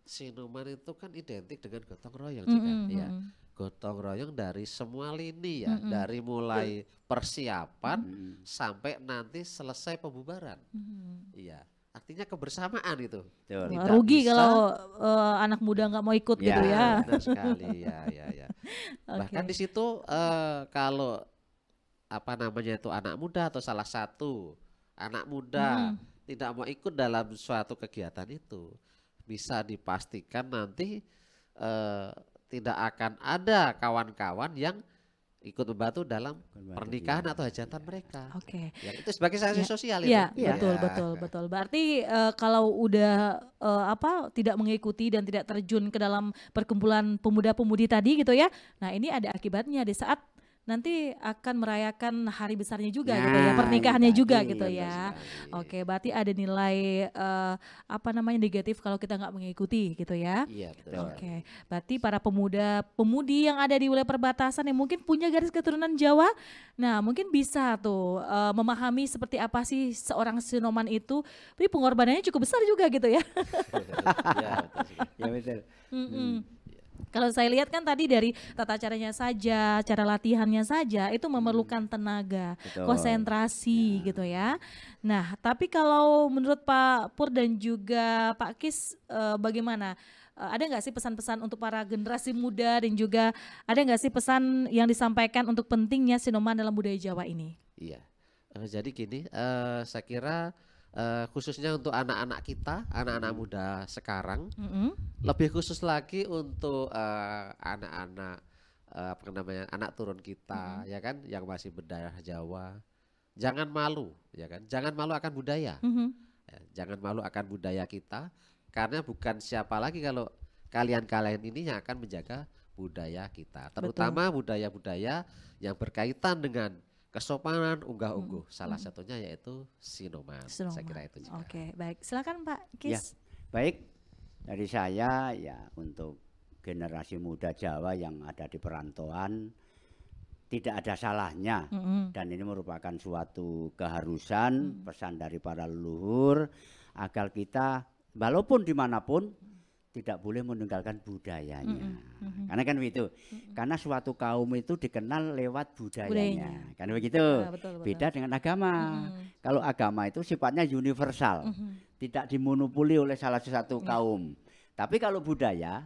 Sinoman itu kan identik dengan gotong royong juga, ya. Gotong royong dari semua lini ya, dari mulai persiapan sampai nanti selesai pembubaran. Iya, artinya kebersamaan itu.
Betul.
Wah,
Tidak
rugi
bisa.
kalau anak muda nggak mau ikut gitu ya.
Benar sekali, ya. Bahkan di situ kalau apa namanya itu anak muda atau salah satu anak muda tidak mau ikut dalam suatu kegiatan itu, bisa dipastikan nanti tidak akan ada kawan-kawan yang ikut membantu dalam pernikahan atau hajatan mereka.
Oke.
Ya, itu sebagai sanksi sosial itu.
Iya,
Iya.
betul. Berarti kalau udah tidak mengikuti dan tidak terjun ke dalam perkumpulan pemuda-pemudi tadi gitu ya. Nah, ini ada akibatnya di saat nanti akan merayakan hari besarnya juga gitu
Nah,
ya, pernikahannya
itu
juga
tadi.
gitu
Betul
ya.
sekali.
Oke, berarti ada nilai apa namanya negatif kalau kita nggak mengikuti gitu ya.
Iya betul
Betul.
sekali.
Oke, berarti para pemuda-pemudi yang ada di wilayah perbatasan yang mungkin punya garis keturunan Jawa, nah mungkin bisa tuh memahami seperti apa sih seorang sinoman itu, tapi pengorbanannya cukup besar juga gitu ya.
Iya betul sekali.
Ya betul.
Mm-mm. Kalau saya lihat kan tadi dari tata caranya saja, cara latihannya saja itu memerlukan tenaga,
Betul.
konsentrasi gitu ya. Nah, tapi kalau menurut Pak Pur dan juga Pak Kis bagaimana? Ada nggak sih pesan-pesan untuk para generasi muda dan juga ada nggak sih pesan yang disampaikan untuk pentingnya sinoman dalam budaya Jawa ini?
Iya. Jadi gini, saya kira khususnya untuk anak-anak kita, anak-anak muda sekarang,
Mm-mm.
lebih khusus lagi untuk anak-anak apa namanya anak turun kita, ya kan, yang masih berdarah Jawa. Jangan malu, ya kan, jangan malu akan budaya.
Mhm.
Ya, jangan malu akan budaya kita, karena bukan siapa lagi kalau kalian-kalian ini yang akan menjaga budaya kita, terutama budaya-budaya yang berkaitan dengan kesopanan, unggah-ungguh. Salah satunya yaitu sinoman. Saya
Sinoman.
kira itu juga.
Oke, baik. Silakan Pak
Ya,
Kis.
baik. Dari saya ya untuk generasi muda Jawa yang ada di perantauan tidak ada salahnya
Mm-mm.
dan ini merupakan suatu keharusan pesan dari para leluhur agar kita walaupun dimanapun tidak boleh meninggalkan budayanya. Karena kan begitu. Karena suatu kaum itu dikenal lewat budayanya. Kan begitu.
Betul.
Beda dengan agama. Kalau agama itu sifatnya universal. Tidak dimonopoli oleh salah satu kaum. Tapi kalau budaya,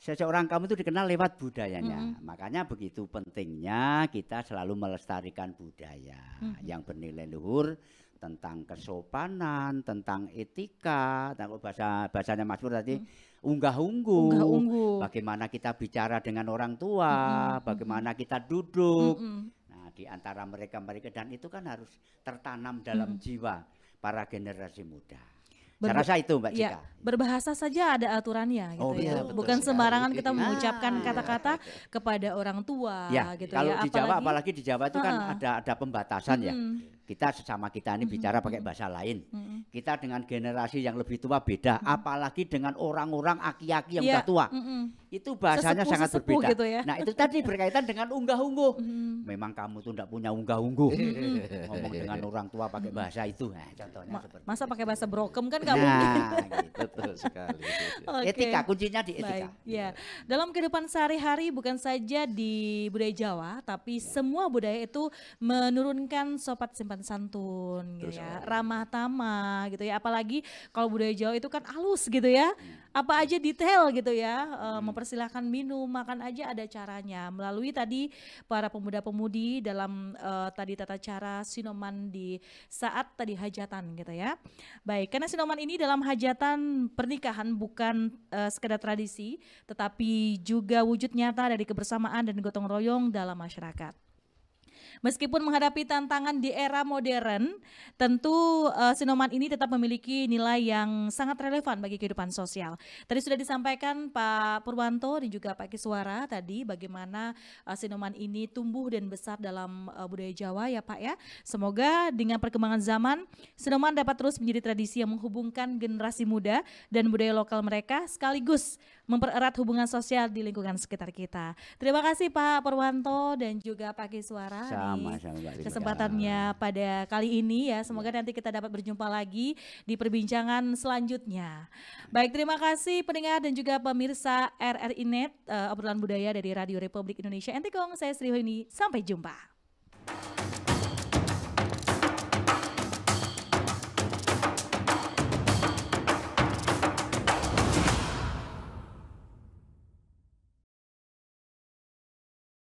seseorang kaum itu dikenal lewat budayanya. Makanya begitu pentingnya kita selalu melestarikan budaya yang bernilai luhur tentang kesopanan, tentang etika, tentang bahasanya Mas Pur tadi unggah-ungguh,
Unggah-ungguh.
bagaimana kita bicara dengan orang tua, bagaimana kita duduk. Nah, di antara mereka dan itu kan harus tertanam dalam jiwa para generasi muda. Saya rasa itu Mbak Cika.
Ya, berbahasa saja ada aturannya gitu
Oh,
ya.
iya, betul
Bukan
sekali.
sembarangan kita
Ah,
mengucapkan
iya.
kata-kata kepada orang tua
Ya,
gitu
kalau
ya.
di Jawa apalagi di Jawa itu kan
Ah.
ada pembatasan ya. Kita sesama kita ini bicara pakai bahasa lain. Kita dengan generasi yang lebih tua beda, apalagi dengan orang-orang aki-aki yang
Iya,
udah tua. Itu bahasanya sangat
Sesepuh
berbeda.
gitu ya.
Nah, itu tadi berkaitan dengan unggah-ungguh. Memang kamu tuh enggak punya unggah-ungguh. Ngomong dengan orang tua pakai bahasa itu. Nah, contohnya seperti
Masa
itu.
pakai bahasa brokem kan nggak mungkin.
Nah, gitu.
Betul sekali.
Oke.
Etika, kuncinya di etika.
Baik, ya. Dalam kehidupan sehari-hari bukan saja di budaya Jawa, tapi semua budaya itu menurunkan sopan simpan santun gitu ya, ramah tamah gitu ya. Apalagi kalau budaya Jawa itu kan halus gitu ya. Apa aja detail gitu ya. Mempersilahkan minum, makan aja ada caranya. Melalui tadi para pemuda-pemudi dalam tadi tata cara sinoman di saat tadi hajatan gitu ya. Baik, karena sinoman ini dalam hajatan pernikahan bukan sekedar tradisi, tetapi juga wujud nyata dari kebersamaan dan gotong royong dalam masyarakat. Meskipun menghadapi tantangan di era modern, tentu sinoman ini tetap memiliki nilai yang sangat relevan bagi kehidupan sosial. Tadi sudah disampaikan Pak Purwanto dan juga Pak Kiswara tadi bagaimana sinoman ini tumbuh dan besar dalam budaya Jawa ya Pak ya. Semoga dengan perkembangan zaman, sinoman dapat terus menjadi tradisi yang menghubungkan generasi muda dan budaya lokal mereka sekaligus mempererat hubungan sosial di lingkungan sekitar kita. Terima kasih Pak Purwanto dan juga Pak Kiswara
Sama-sama, Mbak Rima.
kesempatannya pada kali ini ya. Semoga nanti kita dapat berjumpa lagi di perbincangan selanjutnya. Baik, terima kasih pendengar dan juga pemirsa RRI Net, obrolan budaya dari Radio Republik Indonesia NTKONG. Saya Sri Hoini, sampai jumpa.